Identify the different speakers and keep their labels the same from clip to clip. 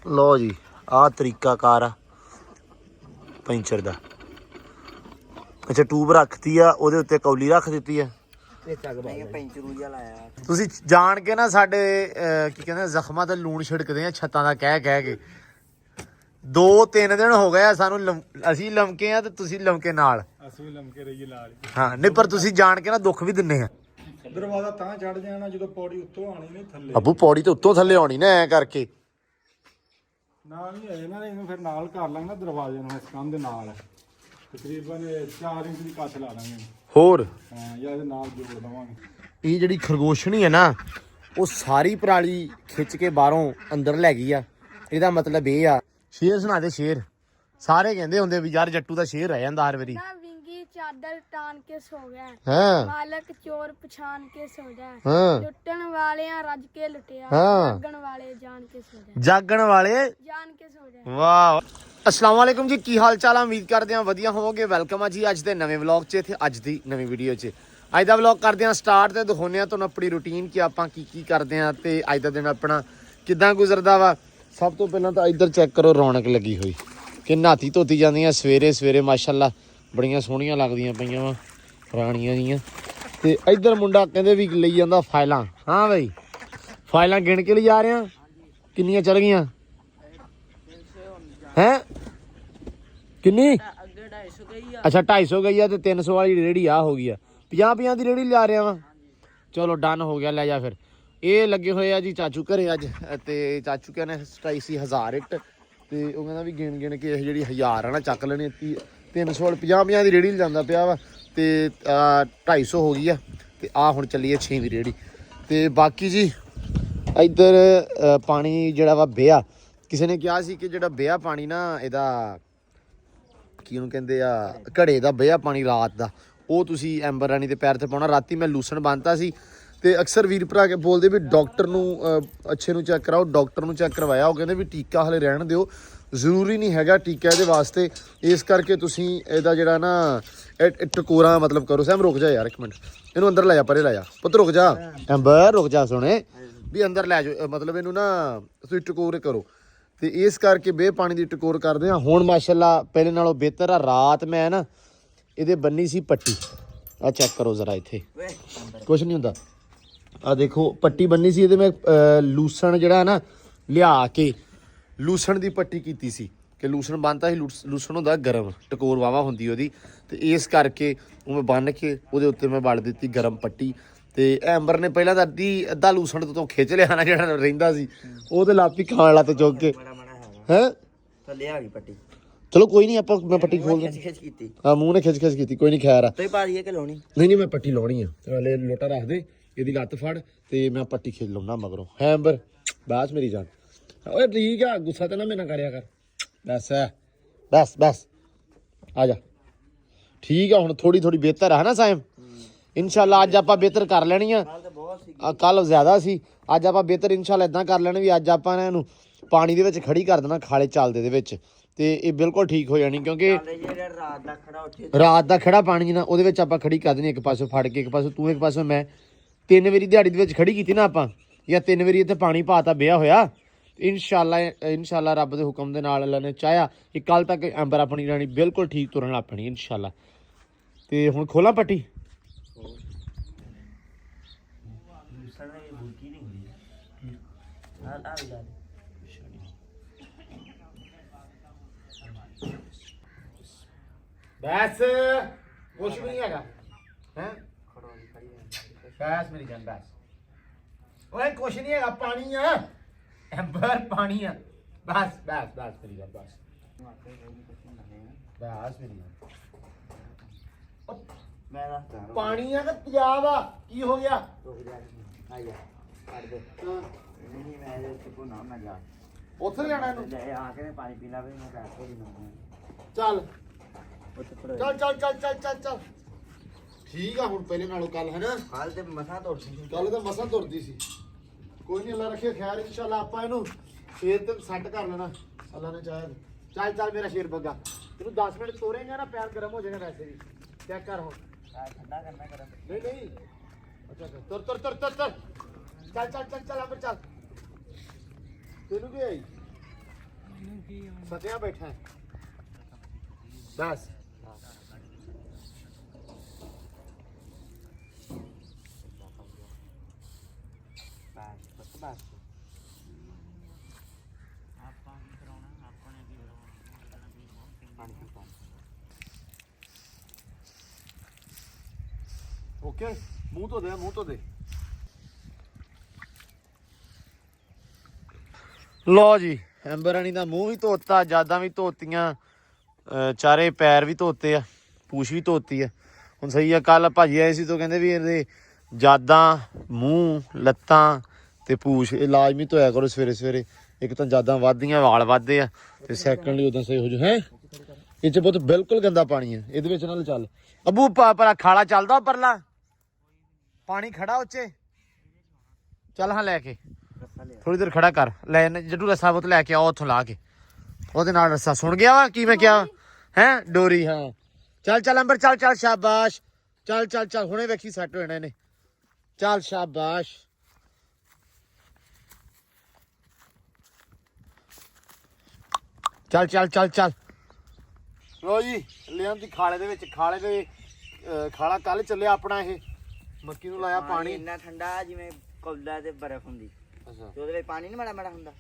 Speaker 1: लो जी आ तरीकाकार आ ਪੈਂਚਰ ਦਾ। ਅੱਛਾ ਟੂਬ ਰੱਖਤੀ ਆ, ਉਹਦੇ ਉੱਤੇ ਕੌਲੀ ਰੱਖ ਦਿੱਤੀ ਆ। ਤੁਸੀਂ ਜਾਣ ਕੇ ਨਾ ਸਾਡੇ ਕੀ ਕਹਿੰਦੇ ਜ਼ਖਮਾਂ ਤੇ ਲੂਣ ਛਿੜਕਦੇ ਆ ਛੱਤਾਂ ਦਾ ਕਹਿ ਕੇ। 2-3 ਦਿਨ ਹੋ ਗਏ ਸਾਨੂੰ ਅਸੀਂ ਲਮਕੇ ਆ ਤੇ ਤੁਸੀਂ ਲਮਕੇ ਨਾਲ।
Speaker 2: ਅਸੀਂ ਲਮਕੇ ਰਹੀਏ ਨਾਲ।
Speaker 1: ਹਾਂ ਨਹੀਂ ਪਰ ਤੁਸੀਂ ਜਾਣ ਕੇ ਨਾ ਦੁੱਖ ਵੀ ਦਿੰਨੇ ਆ।
Speaker 2: ਦਰਵਾਜ਼ਾ ਤਾਂ ਚੜ ਜਾਣਾ ਜਦੋਂ ਪੌੜੀ ਉੱਤੋਂ ਆਣੀ ਨਹੀਂ ਥੱਲੇ।
Speaker 1: ਅੱਬੂ ਪੌੜੀ ਤੇ ਉੱਤੋਂ ਥੱਲੇ ਆਉਣੀ ਨਾ ਐ ਕਰਕੇ।
Speaker 2: ਨਾਲ ਨਹੀਂ ਆਏ ਨਾ ਇਹਨੂੰ ਫਿਰ ਨਾਲ ਕਰ ਲਾਂਗੇ ਨਾ ਦਰਵਾਜ਼ੇ ਨੂੰ ਇਸ ਕੰਧ ਦੇ ਨਾਲ ਤਕਰੀਬਨ 4 ਇੰਚ ਦੀ ਕੱਚ ਲਾ ਦਾਂਗੇ
Speaker 1: ਹੋਰ।
Speaker 2: ਹਾਂ ਜਾਂ ਇਹਦੇ ਨਾਲ ਜੋੜ ਦਵਾਂਗੇ।
Speaker 1: ਇਹ ਜਿਹੜੀ ਖਰਗੋਸ਼ਣੀ ਹੈ ਨਾ ਉਹ ਸਾਰੀ ਪਰਾਲੀ ਖਿੱਚ ਕੇ ਬਾਹਰੋਂ ਅੰਦਰ ਲੈ ਗਈ ਆ। ਇਹਦਾ ਮਤਲਬ ਇਹ ਆ ਸ਼ੇਰ ਸੁਣਾ ਦੇ ਸ਼ੇਰ। ਸਾਰੇ ਕਹਿੰਦੇ ਹੁੰਦੇ ਵੀ ਯਾਰ ਜੱਟੂ ਦਾ ਸ਼ੇਰ ਰਹਿ ਜਾਂਦਾ ਹਰ ਵਾਰੀ।
Speaker 3: चादर टान के सो गया
Speaker 1: हाँ
Speaker 3: मालक चोर पछान के सो जाए
Speaker 1: हाँ
Speaker 3: लुटन वाले रज के लुटिया
Speaker 1: हाँ
Speaker 3: जागण वाले जान के सो जाए
Speaker 1: ਜਾਗਣ ਵਾਲੇ
Speaker 3: जान के सो जाए।
Speaker 1: ਵਾਹ अस्सलाम वालेकुम जी ਕੀ ਹਾਲ ਚਾਲ ਆ। ਉਮੀਦ ਕਰਦੇ ਆ ਵਧੀਆ ਹੋਵੋਗੇ। ਵੈਲਕਮ ਆ ਜੀ ਅੱਜ ਦੇ ਨਵੇਂ ਵਲੌਗ 'ਚ ਤੇ ਅੱਜ ਦੀ ਨਵੀਂ ਵੀਡੀਓ 'ਚ। ਅੱਜ ਦਾ ਵਲੌਗ ਕਰਦੇ ਆ ਸਟਾਰਟ ਤੇ ਦਿਖਾਉਂਦੇ ਆ ਤੁਹਾਨੂੰ ਆਪਣੀ ਰੂਟੀਨ ਕਿ ਆਪਾਂ ਕੀ ਕਰਦੇ ਆ ਤੇ ਅੱਜ ਦਾ ਦਿਨ ਆਪਣਾ ਕਿੱਦਾਂ ਗੁਜ਼ਰਦਾ ਵਾ। ਸਭ ਤੋਂ ਪਹਿਲਾਂ ਤਾਂ ਇੱਧਰ ਚੈੱਕ ਕਰੋ ਰੌਣਕ ਲੱਗੀ ਹੋਈ ਕਿ ਨਹਾਤੀ ਧੋਤੀ ਜਾਂਦੀਆਂ ਸਵੇਰੇ ਮਾਸ਼ਾਅੱਲਾ ਬੜੀਆਂ ਸੋਹਣੀਆਂ ਲੱਗਦੀਆਂ ਪਈਆਂ ਵਾ ਰਾਣੀਆਂ ਜੀਆਂ। ਤੇ ਇੱਧਰ ਮੁੰਡਾ ਕਹਿੰਦੇ ਵੀ ਲਈ ਜਾਂਦਾ ਫਾਈਲਾਂ। ਹਾਂ ਬਈ ਫਾਈਲਾਂ ਗਿਣ ਕੇ ਲਈ ਜਾ ਰਹੇ ਆ। ਕਿੰਨੀਆਂ ਚਲ ਗਈਆਂ ਹੈ ਕਿੰਨੀ? ਅੱਛਾ 250 ਗਈ ਆ ਤੇ 300 ਵਾਲੀ ਰੇੜੀ ਆ ਹੋ ਗਈ ਆ। 50 ਦੀ ਰੇੜੀ ਲਿਆ ਰਿਹਾ ਵਾ। ਚਲੋ ਡਨ ਹੋ ਗਿਆ ਲੈ ਜਾ ਫਿਰ। ਇਹ ਲੱਗੇ ਹੋਏ ਆ ਜੀ ਚਾਚੂ ਘਰੇ ਅੱਜ ਤੇ ਚਾਚੂ ਕਹਿੰਦੇ 27,000 ਇੱਟ ਤੇ ਉਹ ਕਹਿੰਦਾ ਵੀ ਗਿਣ ਕੇ ਇਹ ਜਿਹੜੀ 1000 ਆ ਨਾ ਚੱਕ ਲੈਣੀ 300 ਵਾਲੀ 50 ਦੀ ਰੇੜੀ ਜਾਂਦਾ ਪਿਆ ਵਾ ਤੇ 250 ਹੋ ਗਈ ਆ ਤੇ ਆ ਹੁਣ ਚੱਲੀਏ 6ਵੀਂ ਰੇੜੀ। ਤੇ ਬਾਕੀ ਜੀ ਇੱਧਰ ਪਾਣੀ ਜਿਹੜਾ ਵਾ ਵਿਆਹ ਕਿਸੇ ਨੇ ਕਿਹਾ ਸੀ ਕਿ ਜਿਹੜਾ ਵਿਆਹ ਪਾਣੀ ਨਾ ਇਹਦਾ ਕੀ ਉਹਨੂੰ ਕਹਿੰਦੇ ਆ ਘੜੇ ਦਾ ਵਿਆਹ ਪਾਣੀ ਰਾਤ ਦਾ ਉਹ ਤੁਸੀਂ ਐਂਬਰ ਰਾਣੀ ਦੇ ਪੈਰ ਤੇ ਪਾਉਣਾ। ਰਾਤੀ ਮੈਂ ਲੂਸਣ ਬੰਨਤਾ ਸੀ ਤੇ ਅਕਸਰ ਵੀਰ ਭਰਾ ਕੇ ਬੋਲਦੇ ਵੀ ਡਾਕਟਰ ਨੂੰ ਅੱਛੇ ਨੂੰ ਚੈੱਕ ਕਰਾਓ। ਡਾਕਟਰ ਨੂੰ ਚੈੱਕ ਕਰਵਾਇਆ ਉਹ ਕਹਿੰਦੇ ਵੀ ਟੀਕਾ ਹਲੇ ਰਹਿਣ ਦਿਓ ਜ਼ਰੂਰੀ ਨਹੀਂ ਹੈਗਾ ਟੀਕਾ ਇਹਦੇ ਵਾਸਤੇ। ਇਸ ਕਰਕੇ ਤੁਸੀਂ ਇਹਦਾ ਜਿਹੜਾ ਨਾ ਟਕੋਰਾ ਮਤਲਬ ਕਰੋ। ਸੈਮ ਰੁਕ ਜਾ ਯਾਰ ਇੱਕ ਮਿੰਟ ਇਹਨੂੰ ਅੰਦਰ ਲੈ ਜਾ ਪਰੇ ਲੈ ਜਾ ਪੁੱਤ ਰੁਕ ਜਾ ਐਂਬਰ ਰੁਕ ਜਾ ਸੁਣੇ ਵੀ ਅੰਦਰ ਲੈ ਜਾਓ ਮਤਲਬ ਇਹਨੂੰ ਨਾ ਤੁਸੀਂ ਟਕੋਰ ਕਰੋ ਤੇ ਇਸ ਕਰਕੇ ਬੇ ਪਾਣੀ ਦੀ ਟਕੋਰ ਕਰਦੇ ਆ। ਹੁਣ ਮਾਸ਼ਾਅੱਲਾ ਪਹਿਲੇ ਨਾਲੋਂ ਬਿਹਤਰ ਆ। ਰਾਤ ਮੈਂ ਨਾ ਇਹਦੇ ਬੰਨੀ ਸੀ ਪੱਟੀ ਆ ਚੈੱਕ ਕਰੋ ਜ਼ਰਾ ਇੱਥੇ ਕੁਛ ਨਹੀਂ ਹੁੰਦਾ ਆ ਦੇਖੋ ਪੱਟੀ ਬੰਨੀ ਸੀ ਇਹਦੇ ਮੈਂ ਲੂਸਣ ਜਿਹੜਾ ਨਾ ਲਿਆ ਕੇ ਲੂਸਣ ਦੀ ਪੱਟੀ ਕੀਤੀ ਸੀ ਕਿ ਲੂਸਣ ਬੰਨਤਾ ਸੀ। ਲੂਸਣ ਹੁੰਦਾ ਗਰਮ ਟਕੋਰ ਵਾਵਾ ਹੁੰਦੀ ਉਹਦੀ ਤੇ ਇਸ ਕਰਕੇ ਉਹ ਮੈਂ ਬੰਨ ਕੇ ਉਹਦੇ ਉੱਤੇ ਮੈਂ ਵੜ ਦਿੱਤੀ ਗਰਮ ਪੱਟੀ। ਤੇ ਐਂਬਰ ਨੇ ਪਹਿਲਾਂ ਤਾਂ ਅੱਧਾ ਲੂਸਣ ਤੋਂ ਖਿੱਚ ਲਿਆ ਨਾ ਜਿਹੜਾ ਰਹਿੰਦਾ ਸੀ ਉਹ ਤੇ ਲਾਪੀ ਖਾਣ ਲੱਤ ਚੁੱਕ ਕੇ ਹੈ
Speaker 4: ਥੱਲੇ ਆ ਗਈ ਪੱਟੀ।
Speaker 1: ਚਲੋ ਕੋਈ ਨਹੀਂ ਆਪਾਂ ਮੈਂ ਪੱਟੀ ਖੋਲ
Speaker 4: ਖਿੱਚ ਕੀਤੀ
Speaker 1: ਹਾਂ ਮੂੰਹ ਨੇ ਖਿੱਚ ਕੀਤੀ ਕੋਈ ਨਹੀਂ ਖੈਰ ਆ।
Speaker 4: ਤੇ ਪਾ ਦਈਏ ਕਿ ਲਾਉਣੀ
Speaker 1: ਨਹੀਂ ਮੈਂ ਪੱਟੀ ਲਾਉਣੀ ਆ। ਹਲੇ ਲੋਟਾ ਰੱਖ ਦੇ ਇਹਦੀ ਲੱਤ ਫੜ ਤੇ ਮੈਂ ਪੱਟੀ ਖਿੱਚ ਲਾਉਣਾ ਮਗਰੋਂ ਹੈ ਐਂਬਰ ਬਾਸ ਮੇਰੀ ਜਾਨ। ਓਏ ਠੀਕ ਆ ਗੁੱਸਾ ਤੇ ਨਾ ਮੇਰੇ ਨਾਲ ਕਰਿਆ ਕਰ ਬਸ ਆ ਜਾ ਠੀਕ ਆ। ਹੁਣ ਥੋੜੀ ਬਿਹਤਰ ਆ ਨਾ ਸਾਇਮ ਇਨਸ਼ਾਅੱਲਾ। ਅੱਜ ਆਪਾਂ ਬਿਹਤਰ ਕਰ ਲੈਣੀ ਆ। ਕੱਲ ਜ਼ਿਆਦਾ ਸੀ ਅੱਜ ਆਪਾਂ ਬਿਹਤਰ ਇਨਸ਼ਾਅੱਲਾ ਇਦਾਂ ਕਰ ਲੈਣੀ ਵੀ ਅੱਜ ਆਪਾਂ ਨੇ ਇਹਨੂੰ ਪਾਣੀ ਦੇ ਵਿੱਚ ਖੜੀ ਕਰ ਦੇਣਾ ਖਾਲੇ ਚਾਲਦੇ ਦੇ ਵਿੱਚ ਤੇ ਇਹ ਬਿਲਕੁਲ ਠੀਕ ਹੋ ਜਾਣੀ ਕਿਉਂਕਿ ਰਾਤ ਦਾ ਖੜਾ ਪਾਣੀ ਨਾ ਉਹਦੇ ਵਿੱਚ ਆਪਾਂ ਖੜੀ ਕਰ ਦੇਣੀ ਇੱਕ ਪਾਸੋਂ ਫੜ ਕੇ ਇੱਕ ਪਾਸੋਂ ਤੂੰ ਇੱਕ ਪਾਸੋਂ ਮੈਂ 3 ਵਾਰੀ ਦਿਹਾੜੀ ਦੇ ਵਿੱਚ ਖੜੀ ਕੀਤੀ ਨਾ ਆਪਾਂ ਜਾਂ 3 ਵਾਰੀ ਇੱਥੇ ਪਾਣੀ ਪਾਤਾ ਵਿਆਹ ਹੋਇਆ ਇਨਸ਼ਾਅੱਲਾ ਰੱਬ ਦੇ ਹੁਕਮ ਦੇ ਨਾਲ ਅੱਲਾ ਨੇ ਚਾਹਿਆ ਕਿ ਕੱਲ ਤੱਕ ਐਂਬਰ ਆਪਣੀ ਰਾਣੀ ਬਿਲਕੁਲ ਠੀਕ ਤੁਰਨ ਲੱਗ ਪੈਣੀ ਇਨਸ਼ਾਅੱਲਾ। ਤੇ ਹੁਣ ਖੋਲਾਂ ਪੱਟੀ ਬਸ ਕੁਛ ਵੀ ਨਹੀਂ ਹੈਗਾ ਹੈ ਬਸ ਮੇਰੀ ਜਾਨ ਬਸ ਓਏ ਕੁਛ ਨਹੀਂ ਹੈਗਾ ਪਾਣੀ ਆ ਐਂਬਰ ਪਾਣੀ ਆ ਬਸ ਮੇਰੀ ਜਾਨ ਬਸ ਮੇਰੀ ਜਾਨ
Speaker 4: ਮੈਂ ਦੱਸਦਾ
Speaker 1: ਪਾਣੀ ਆ ਕਿ ਤੇਜ਼ਾਬ ਆ ਕੀ ਹੋ ਗਿਆ
Speaker 4: ਰੁਕ ਜਾ ਆ ਜਾ ਕੱਢ ਦੇ ਨਹੀਂ ਮੈਂ ਇਹ ਕੋ ਨਾ ਨਾ ਜਾ
Speaker 1: ਉੱਥੇ ਜਾਣਾ ਇਹਨੂੰ
Speaker 4: ਲੈ ਆ ਕੇ ਪਾਣੀ ਪੀ ਲਾਵੇ ਮੈਂ ਬੈਠ ਕੇ ਨਹੀਂ
Speaker 1: ਚੱਲ
Speaker 4: ਉੱਥੇ
Speaker 1: ਚੱਲ ਠੀਕ ਆ ਹੁਣ ਪਹਿਲੇ ਨਾਲੋਂ ਕੱਲ ਹੈ ਨਾ
Speaker 4: ਹਾਲ ਤੇ ਮਸਾ ਤੋੜਦੀ
Speaker 1: ਕੱਲ ਤਾਂ ਮਸਾਂ ਤੁਰਦੀ ਸੀ। ਕੋਈ ਨਹੀਂ ਅੱਲਾ ਰੱਖੇ ਖੈਰ ਇਨਸ਼ਾਅੱਲਾ ਆਪਾਂ ਇਹਨੂੰ ਫੇਰ ਤੇ ਸੈੱਟ ਕਰ ਲੈਣਾ ਅੱਲਾ ਨੇ ਚਾਹਿਆ। ਚੱਲ ਮੇਰਾ ਸ਼ੇਰ ਬੱਗਾ ਤੈਨੂੰ 10 ਮਿੰਟ ਤੋਰੇਗਾ ਨਾ ਪੈਰ ਗਰਮ ਹੋ ਜਾਏਗਾ ਵੈਸੇ ਵੀ ਚੈੱਕ ਕਰ ਹੁਣ
Speaker 4: ਠੰਡਾ ਕਰਨਾ
Speaker 1: ਨਹੀਂ ਅੱਛਾ ਤੁਰ ਚੱਲ ਚੱਲ ਚੱਲ ਚੱਲ ਅੰਦਰ ਚੱਲ ਤੈਨੂੰ ਕੀ ਆਈ ਸਤਿਆ ਬੈਠਾ ਹੈ। ਬਸ
Speaker 4: ਬਸ
Speaker 1: ਓਕੇ ਮੂੰਹ ਧੋ ਦੇ ਮੂੰਹ ਧੋ ਦੇ। ਲੋ ਜੀ ਐਂਬਰ ਰਾਣੀ ਦਾ ਮੂੰਹ ਵੀ ਧੋਤਾ, ਜਾਦਾਂ ਵੀ ਧੋਤੀਆਂ, ਚਾਰੇ ਪੈਰ ਵੀ ਧੋਤੇ ਆ, ਪੂਛ ਵੀ ਧੋਤੀ ਆ। ਹੁਣ ਸਹੀ ਆ, ਕੱਲ ਭਾਜੀ ਆਏ ਸੀ ਤਾਂ ਕਹਿੰਦੇ ਵੀ ਇਹਦੇ ਜਾਦਾਂ, ਮੂੰਹ, ਲੱਤਾਂ ਤੇ ਪੂਛ ਇਹ ਲਾਜ਼ਮੀ ਧੋਇਆ ਕਰੋ ਸਵੇਰੇ ਸਵੇਰੇ। ਇੱਕ ਤਾਂ ਜਾਦਾਂ ਵੱਧਦੀਆਂ, ਵਾਲ ਵੱਧਦੇ ਆ, ਤੇ ਸੈਕੰਡਲੀ ਉਦਾਂ ਸਹੀ ਹੋ ਜੂ। ਹੈ ਇਹ ਚ ਬਹੁਤ ਬਿਲਕੁਲ ਗੰਦਾ ਪਾਣੀ ਹੈ, ਇਹਦੇ ਵਿੱਚ ਨਾਲ ਚੱਲ ਅੱਬੂ ਪਰ ਖਾਲਾ ਚੱਲਦਾ ਉੱਪਰਲਾ ਪਾਣੀ ਖੜਾ ਉੱਚੇ ਚੱਲ। ਹਾਂ ਲੈ ਕੇ ਥੋੜੀ ਦੇਰ ਖੜਾ ਕਰ, ਲੈ ਜੱਟੂ ਰੱਸਾ ਬੁੱਤ ਲੈ ਕੇ ਆਓ ਉੱਥੋਂ ਲਾ ਕੇ, ਉਹਦੇ ਨਾਲ ਰੱਸਾ ਸੁਣ ਗਿਆ ਵਾ ਕੀ ਮੈਂ ਕਿਹਾ ਹੈ ਡੋਰੀ। ਹਾਂ ਚੱਲ ਚੱਲ ਅੰਬਰ ਚੱਲ ਚੱਲ ਸ਼ਾਬਾਸ਼ ਚੱਲ ਚੱਲ ਚੱਲ ਹੁਣੇ ਵੇਖੀ ਸੈੱਟ ਹੋ ਜਾਣਾ ਇਹਨੇ। ਚੱਲ ਸ਼ਾਬਾਸ਼ ਚੱਲ ਚੱਲ ਚੱਲ ਚੱਲ। ਲੋ ਜੀ ਲਿਆਂਦੀ ਖਾਲੇ ਦੇ ਵਿੱਚ, ਖਾਲੇ ਦੇ ਖਾਲਾ ਕੱਲ ਚੱਲਿਆ ਆਪਣਾ ਇਹ ਮੱਕੀ ਨੂੰ ਲਾਇਆ ਪਾਣੀ
Speaker 4: ਇੰਨਾ ਠੰਡਾ ਜਿਵੇਂ ਕੌਲਾ ਤੇ ਬਰਫ਼ ਹੁੰਦੀ।
Speaker 1: ਅੱਛਾ
Speaker 4: ਤੇ ਉਹਦੇ ਵਿੱਚ ਪਾਣੀ ਨੀ ਮਾੜਾ ਹੁੰਦਾ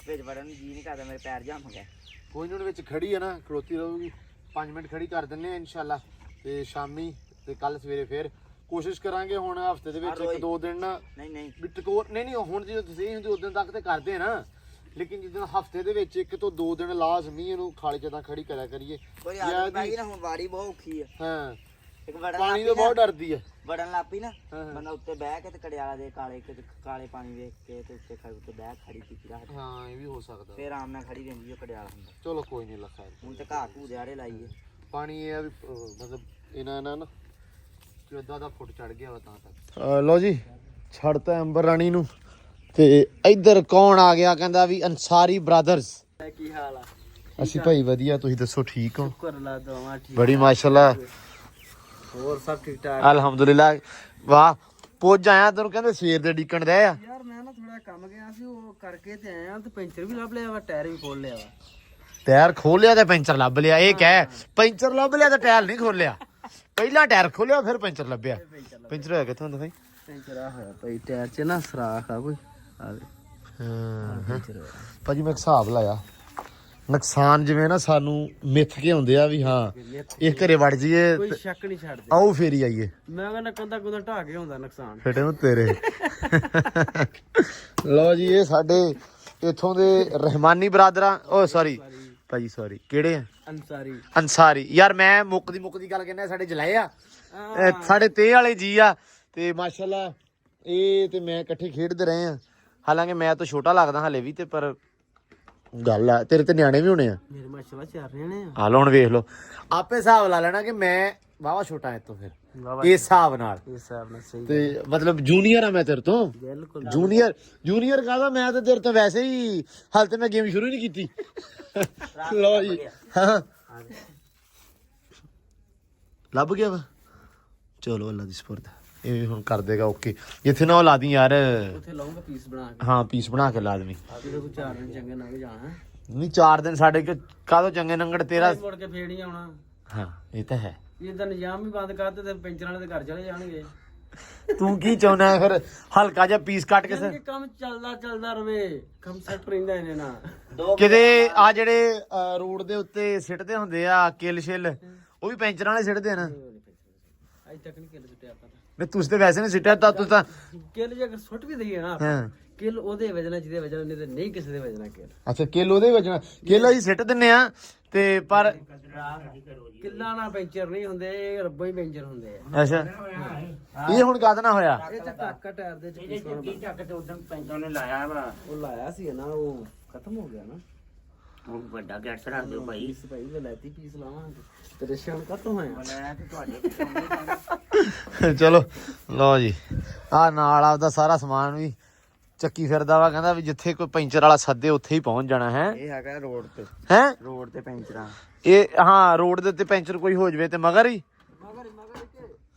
Speaker 4: ਵਿੱਚ ਵੜਨ ਨੂੰ ਜੀ ਨਹੀਂ ਕਰਦਾ, ਮੇਰੇ ਪੈਰ ਜੰਮ ਗਏ।
Speaker 1: ਕੋਈ ਨੂੰ ਵਿੱਚ ਖੜੀ ਹੈ ਨਾ, ਖਲੋਤੀ ਰਹੂਗੀ 5 ਮਿੰਟ ਖੜੀ ਕਰ ਦਿੰਨੇ ਆ ਇਨਸ਼ਾਅੱਲਾ। ਤੇ ਸ਼ਾਮੀ ਤੇ ਕੱਲ ਸਵੇਰੇ ਫੇਰ ਕੋਸ਼ਿਸ਼ ਕਰਾਂਗੇ। ਹੁਣ ਹਫਤੇ ਦੇ ਵਿੱਚ 1-2 ਦਿਨ ਨਾ
Speaker 4: ਨਹੀਂ
Speaker 1: ਬਿਟਕੋਰ ਨਹੀਂ ਹੁਣ ਜਦੋਂ ਤੁਸੀਂ ਹੁੰਦੀ ਉਦੋਂ ਤੱਕ ਤੇ ਕਰਦੇ ਆ ਨਾ, ਲੇਕਿਨ ਜਿੱਦਾਂ ਹਫਤੇ ਦੇ ਵਿੱਚ 1 ਤੋਂ 2 ਦਿਨ ਲਾਜ਼ਮੀ ਇਹਨੂੰ ਖਾਲੇ ਜਦਾਂ ਖੜੀ ਕਰਿਆ ਕਰੀਏ।
Speaker 4: ਕੋਈ ਆਦਤ ਪੈ ਗਈ ਨਾ, ਹੁਣ ਵਾੜੀ ਬਹੁਤ ਔਖੀ ਆ।
Speaker 1: ਹਾਂ
Speaker 4: ਇੱਕ ਵੜਨ
Speaker 1: ਪਾਣੀ ਤੋਂ ਬਹੁਤ ਡਰਦੀ ਹੈ।
Speaker 4: ਵੜਨ ਲੱਗ ਪਈ ਨਾ ਬੰਦਾ ਉੱਤੇ ਬਹਿ ਕੇ ਤੇ ਕੜਿਆਲਾ ਦੇ ਕਾਲੇ ਪਾਣੀ ਵੇਖ ਕੇ ਤੇ ਉੱਤੇ ਬਹਿ ਖੜੀ ਕੀਤੀ ਰੱਖ।
Speaker 1: ਹਾਂ ਇਹ ਵੀ ਹੋ ਸਕਦਾ,
Speaker 4: ਫੇਰ ਆਰਾਮ ਨਾਲ ਖੜੀ ਰਹਿੰਦੀ ਉਹ ਕੜਿਆਲਾ ਹੁੰਦਾ।
Speaker 1: ਚਲੋ ਕੋਈ ਨਹੀਂ ਲੱਖਾ
Speaker 4: ਹੁਣ ਤੇ ਘਾਹ ਘੂ ਦਿਹਾੜੇ ਲਾਈਏ।
Speaker 1: ਪਾਣੀ ਇਹ ਆ ਵੀ ਮਤਲਬ ਇਹਨਾਂ ਨਾ ਅੱਧਾ ਦਾ ਫੁੱਟ ਚੜ ਗਿਆ ਵਾ ਤਾਂ ਤੱਕ। ਲੋ ਜੀ ਛੱਡਤਾ ਅੰਬਰ ਰਾਣੀ ਨੂੰ ਤੇ ਇੱਧਰ ਕੌਣ ਆ ਗਿਆ ਕਹਿੰਦਾ ਵੀ ਅੰਸਾਰੀ ਬ੍ਰਦਰਸ।
Speaker 4: ਕੀ ਹਾਲ ਆ?
Speaker 1: ਅਸੀਂ ਭਾਈ ਵਧੀਆ, ਤੁਸੀਂ ਦੱਸੋ ਠੀਕ ਹੋ?
Speaker 4: ਸ਼ੁਕਰ ਅੱਲਾਹ ਦੁਆਵਾਂ ਠੀਕ।
Speaker 1: ਬੜੀ ਮਾਸ਼ਾਅੱਲਾ
Speaker 4: ਹੋਰ ਸਭ ਠੀਕ ਠਾਕ
Speaker 1: ਅਲਹਮਦੁਲਿਲਾ। ਵਾਹ ਪੁੱਜ ਆਇਆ ਤੈਨੂੰ ਕਹਿੰਦੇ ਸਵੇਰ ਦੇ ਡੀਕਣ ਦੇ ਆ
Speaker 4: ਯਾਰ। ਮੈਂ ਨਾ ਥੋੜਾ ਕੰਮ ਗਿਆ ਸੀ, ਉਹ ਕਰਕੇ ਤੇ ਆਇਆ ਤੇ ਪੈਂਚਰ ਵੀ ਲੱਭ ਲਿਆ ਵਾ, ਟਾਇਰ ਵੀ ਖੋਲ ਲਿਆ ਵਾ।
Speaker 1: ਟਾਇਰ ਖੋਲਿਆ ਤੇ ਪੈਂਚਰ ਲੱਭ ਲਿਆ। ਇਹ ਕਹਿ ਪੈਂਚਰ ਲੱਭ ਲਿਆ ਤੇ ਟਾਇਰ ਨਹੀਂ ਖੋਲਿਆ, ਪਹਿਲਾਂ ਟਾਇਰ ਖੋਲਿਆ ਫਿਰ ਪੈਂਚਰ ਲੱਭਿਆ। ਪੈਂਚਰ ਹੋਇਆ ਕਿੱਥੋਂ ਦਿਖਾਈ?
Speaker 4: ਪੈਂਚਰ ਆ ਹੋਇਆ ਭਾਈ, ਟਾਇਰ 'ਚ ਨਾ ਸਰਾਖ ਆ ਕੋਈ। ਆ ਵੇ ਪੈਂਚਰ ਹੋਇਆ
Speaker 1: ਭਾਜੀ। ਮੈਂ ਹਿਸਾਬ ਲਾਇਆ ਨੁਕਸਾਨ ਜਿਵੇਂ ਨਾ ਸਾਨੂੰ ਮਿੱਥ ਕੇ ਹੁੰਦੇ ਆ ਵੀ ਹਾਂ ਇਹ ਘਰੇ ਵੜ ਜਾਈਏ
Speaker 4: ਕੋਈ ਸ਼ੱਕ ਨਹੀਂ ਛੱਡਦੇ।
Speaker 1: ਆਓ ਫੇਰੀ ਆਈਏ।
Speaker 4: ਮੈਂ ਕਹਿੰਦਾ ਕੰਦਾ ਕੁਦਾ ਢਾ ਕੇ ਹੁੰਦਾ ਨੁਕਸਾਨ।
Speaker 1: ਫੇਟੇ ਨੂੰ ਤੇਰੇ। ਲਓ ਜੀ ਇਹ ਸਾਡੇ ਇੱਥੋਂ ਦੇ ਰਹਿਮਾਨੀ ਬਰਾਦਰਾਂ, ਓ ਸੌਰੀ ਭਾਜੀ ਸੌਰੀ ਕਿਹੜੇ ਆ? ਅੰਸਾਰੀ। ਯਾਰ ਮੈਂ ਮੁੱਕਦੀ ਗੱਲ ਕਹਿੰਦਾ, ਸਾਡੇ ਜਲਾਏ ਆ, ਸਾਡੇ ਤੇ ਵਾਲੇ ਜੀ ਆ ਤੇ ਮਾਸ਼ਾਅੱਲਾ ਇਹ ਤੇ ਮੈਂ ਇਕੱਠੇ ਖੇਡਦੇ ਰਹੇ ਆ। ਹਾਲਾਂਕਿ ਮੈਂ ਤਾਂ ਛੋਟਾ ਲੱਗਦਾ ਹਾਲੇ ਵੀ, ਤੇ ਪਰ ਗੱਲ ਆ ਤੇਰੇ ਤੇ ਨਿਆਣੇ ਵੀ ਹੋਣੇ ਆ।
Speaker 4: ਮੇਰੇ ਮਾਸ਼ਾਅੱਲਾ 4 ਨਿਆਣੇ ਆ।
Speaker 1: ਹਾਲ ਹੁਣ ਵੇਖ ਲਓ, ਆਪੇ ਹਿਸਾਬ ਲਾ ਲੈਣਾ ਕਿ ਮੈਂ ਵਾਵਾ ਛੋਟਾ ਐ ਤੋਂ ਫਿਰ ਇਸ ਹਿਸਾਬ ਨਾਲ।
Speaker 4: ਸਹੀ
Speaker 1: ਤੇ ਮਤਲਬ ਜੂਨੀਅਰ ਆ ਮੈਂ ਤੇਰੇ ਤੋਂ।
Speaker 4: ਬਿਲਕੁਲ
Speaker 1: ਜੂਨੀਅਰ ਕਾਹਦਾ, ਮੈਂ ਤਾਂ ਤੇਰੇ ਤੋਂ ਵੈਸੇ ਹੀ ਹਾਲ ਤੇ ਮੈਂ ਗੇਮ ਸ਼ੁਰੂ ਹੀ ਨਹੀਂ ਕੀਤੀ। ਲਓ ਜੀ ਹਾਂ ਲੱਭ ਗਿਆ ਵਾ। ਚਲੋ ਅੱਲਾ ਦੀ ਸਪੁਰਦ। ਇਹ ਹੁਣ ਕਰ ਦੇਗਾ ਓਕੇ। ਇੱਥੇ ਨਾ ਉਹ ਲਾ ਦੀ ਯਾਰ,
Speaker 4: ਉੱਥੇ ਲਾਉਂਗਾ ਪੀਸ ਬਣਾ ਕੇ।
Speaker 1: ਹਾਂ ਪੀਸ ਬਣਾ ਕੇ ਲਾਜ਼ਮੀ।
Speaker 4: ਜਦੋਂ 4 ਦਿਨ ਚੰਗੇ ਲੰਘ ਜਾਣਾ
Speaker 1: ਨਹੀਂ 4 ਦਿਨ ਸਾਡੇ ਕਾਹਦੋਂ ਚੰਗੇ ਨੰਗੜ ਤੇਰਾ।
Speaker 4: ਮੁੜ ਕੇ ਫੇਰ ਨਹੀਂ ਆਉਣਾ।
Speaker 1: ਹਾਂ ਇਹ ਤਾਂ ਹੈ।
Speaker 3: ਇਹਦਾ ਨਿਜ਼ਾਮ ਵੀ ਬੰਦ ਕਰਤੇ ਤੇ ਪੈਂਚਰ ਵਾਲੇ ਦੇ ਘਰ ਚਲੇ ਜਾਣਗੇ।
Speaker 1: ਤੂੰ ਕੀ ਚਾਹੁੰਦਾ ਫਿਰ? ਹਲਕਾ ਜਿਹਾ ਪੀਸ ਕੱਟ ਕੇ
Speaker 3: ਕਿ ਕੰਮ ਚੱਲਦਾ ਰਵੇ, ਕੰਮ ਸੈੱਟ ਰਹਿੰਦਾ ਇਹਨੇ ਨਾਲ।
Speaker 1: ਕਿਤੇ ਆ ਜਿਹੜੇ ਰੋਡ ਦੇ ਉੱਤੇ ਸਿੱਟਦੇ ਹੁੰਦੇ ਆ ਕਿੱਲ ਛਿੱਲ, ਉਹ ਵੀ ਪੈਂਚਰਾਂ ਵਾਲੇ ਸਿੱਟਦੇ ਆ ਨਾ।
Speaker 3: ਅਜੇ ਤੱਕ ਨਹੀਂ ਕਿੱਲ ਸੁੱਟਿਆ ਆਪਾਂ।
Speaker 1: ਨਹੀਂ ਤੁਸੀਂ ਤੇ ਵੈਸੇ ਨਹੀਂ ਸਿੱਟਿਆ ਤਾਂ ਤੁਸੀਂ ਤਾਂ
Speaker 3: ਕਿੱਲ ਜੇ ਅਗਰ ਸੁੱਟ ਵੀ ਦਈਏ ਨਾ
Speaker 1: ਹਾਂ
Speaker 3: ਕਿੱਲ ਉਹਦੇ ਵਜਣਾ ਜਿਹਦੇ ਵਜਣਾ, ਨਹੀਂ ਤੇ ਨਹੀਂ ਕਿਸੇ ਦੇ ਵਜਣਾ ਕਿੱਲ।
Speaker 1: ਅੱਛਾ ਕਿੱਲ ਉਹਦੇ ਵੱਜਣਾ, ਕਿੱਲ ਅਸੀਂ ਸਿੱਟ ਦਿੰਨੇ ਆ ਤੇ ਪਰ
Speaker 3: ਕਿੱਲਾ ਨਾਲ ਪੈਂਚਰ ਨਹੀਂ ਹੁੰਦੇ, ਇਹ ਰੱਬੋਂ ਹੀ ਪੈਂਚਰ ਹੁੰਦੇ ਆ।
Speaker 1: ਅੱਛਾ ਇਹ ਹੁਣ ਕਦ ਨਾ ਹੋਇਆ?
Speaker 3: ਇਹ ਤਾਂ ਟਾਕਾ ਟਾਇਰ ਦੇ ਚ ਪੀਸ ਹੋਣਾ।
Speaker 4: ਟੱਕ ਤੇ ਉਦੋਂ ਪੈਂਚਰ ਨੇ ਲਾਇਆ ਵਾ।
Speaker 3: ਉਹ ਲਾਇਆ ਸੀ ਨਾ, ਉਹ ਖਤਮ ਹੋ ਗਿਆ ਨਾ।
Speaker 4: ਉਹ ਵੱਡਾ ਗੈਸ ਰੱਖ ਦਿਓ ਭਾਈ।
Speaker 3: ਪੀਸ ਭਾਈ ਲੈ ਲੈਤੀ ਪੀਸ ਲਾਵਾਂਗੇ ਤੇਰੇ ਸ਼ਾਨ ਕਦੋਂ ਹੋਇਆ?
Speaker 4: ਮੈਂ ਤੇ ਤੁਹਾਡੇ
Speaker 1: ਚਲੋ ਲਓ ਜੀ ਆ ਨਾਲ ਆਪਦਾ ਸਾਰਾ ਸਮਾਨ ਵੀ ਚੱਕੀ ਫਿਰਦਾ ਵਾ, ਕਹਿੰਦਾ ਵੀ ਜਿੱਥੇ ਕੋਈ ਪੈਂਚਰ ਵਾਲਾ ਸੱਦੇ ਉੱਥੇ ਹੀ ਪਹੁੰਚ ਜਾਣਾ ਹੈ।
Speaker 4: ਇਹ ਹੈਗਾ ਰੋਡ ਤੇ,
Speaker 1: ਹੈ
Speaker 4: ਰੋਡ ਤੇ ਪੈਂਚਰਾਂ।
Speaker 1: ਇਹ ਹਾਂ ਰੋਡ ਦੇ ਉੱਤੇ ਪੈਂਚਰ ਕੋਈ ਹੋ ਜਵੇ ਤੇ ਮਗਰ ਹੀ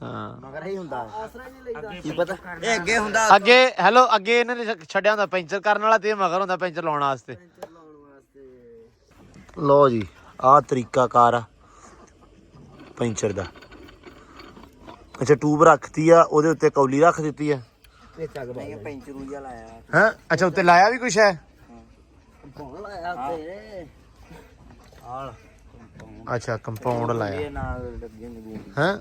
Speaker 1: ਹਾਂ
Speaker 4: ਮਗਰ ਹੀ ਹੁੰਦਾ
Speaker 3: ਆਸਰਾ ਨਹੀਂ ਲੈਂਦਾ
Speaker 4: ਕੀ ਪਤਾ ਇਹ ਅੱਗੇ ਹੁੰਦਾ
Speaker 1: ਅੱਗੇ ਹੈਲੋ ਅੱਗੇ ਇਹਨਾਂ ਨੇ ਛੱਡਿਆ ਹੁੰਦਾ ਪੈਂਚਰ ਕਰਨ ਵਾਲਾ ਤੇ ਇਹ ਮਗਰ ਹੁੰਦਾ ਪੈਂਚਰ ਲਾਉਣ ਵਾਸਤੇ।
Speaker 3: ਪੈਂਚਰ ਲਾਉਣ ਵਾਸਤੇ।
Speaker 1: ਲਓ ਜੀ ਆਹ ਤਰੀਕਾ ਕਾਰ ਆ ਪੈਂਚਰ ਦਾ। ਅੱਛਾ ਟੂਬ ਰੱਖਤੀ ਆ ਉਹਦੇ ਉੱਤੇ ਕੌਲੀ ਰੱਖ ਦਿੱਤੀ ਆ।
Speaker 4: ਨਹੀਂ ਪੈਂਚਰੂ ਜਿਹਾ ਲਾਇਆ
Speaker 1: ਹੈ ਅੱਛਾ ਉੱਤੇ ਲਾਇਆ ਵੀ ਕੁਛ ਹੈ।
Speaker 3: ਕੰਪਾਊਂਡ ਲਾਇਆ ਉੱਤੇ
Speaker 4: ਆਲ
Speaker 1: ਅੱਛਾ ਕੰਪਾਊਂਡ ਲਾਇਆ
Speaker 4: ਇਹ ਨਾਲ ਲੱਗੀ ਹੁੰਦੀ
Speaker 1: ਹੈ। ਹਾਂ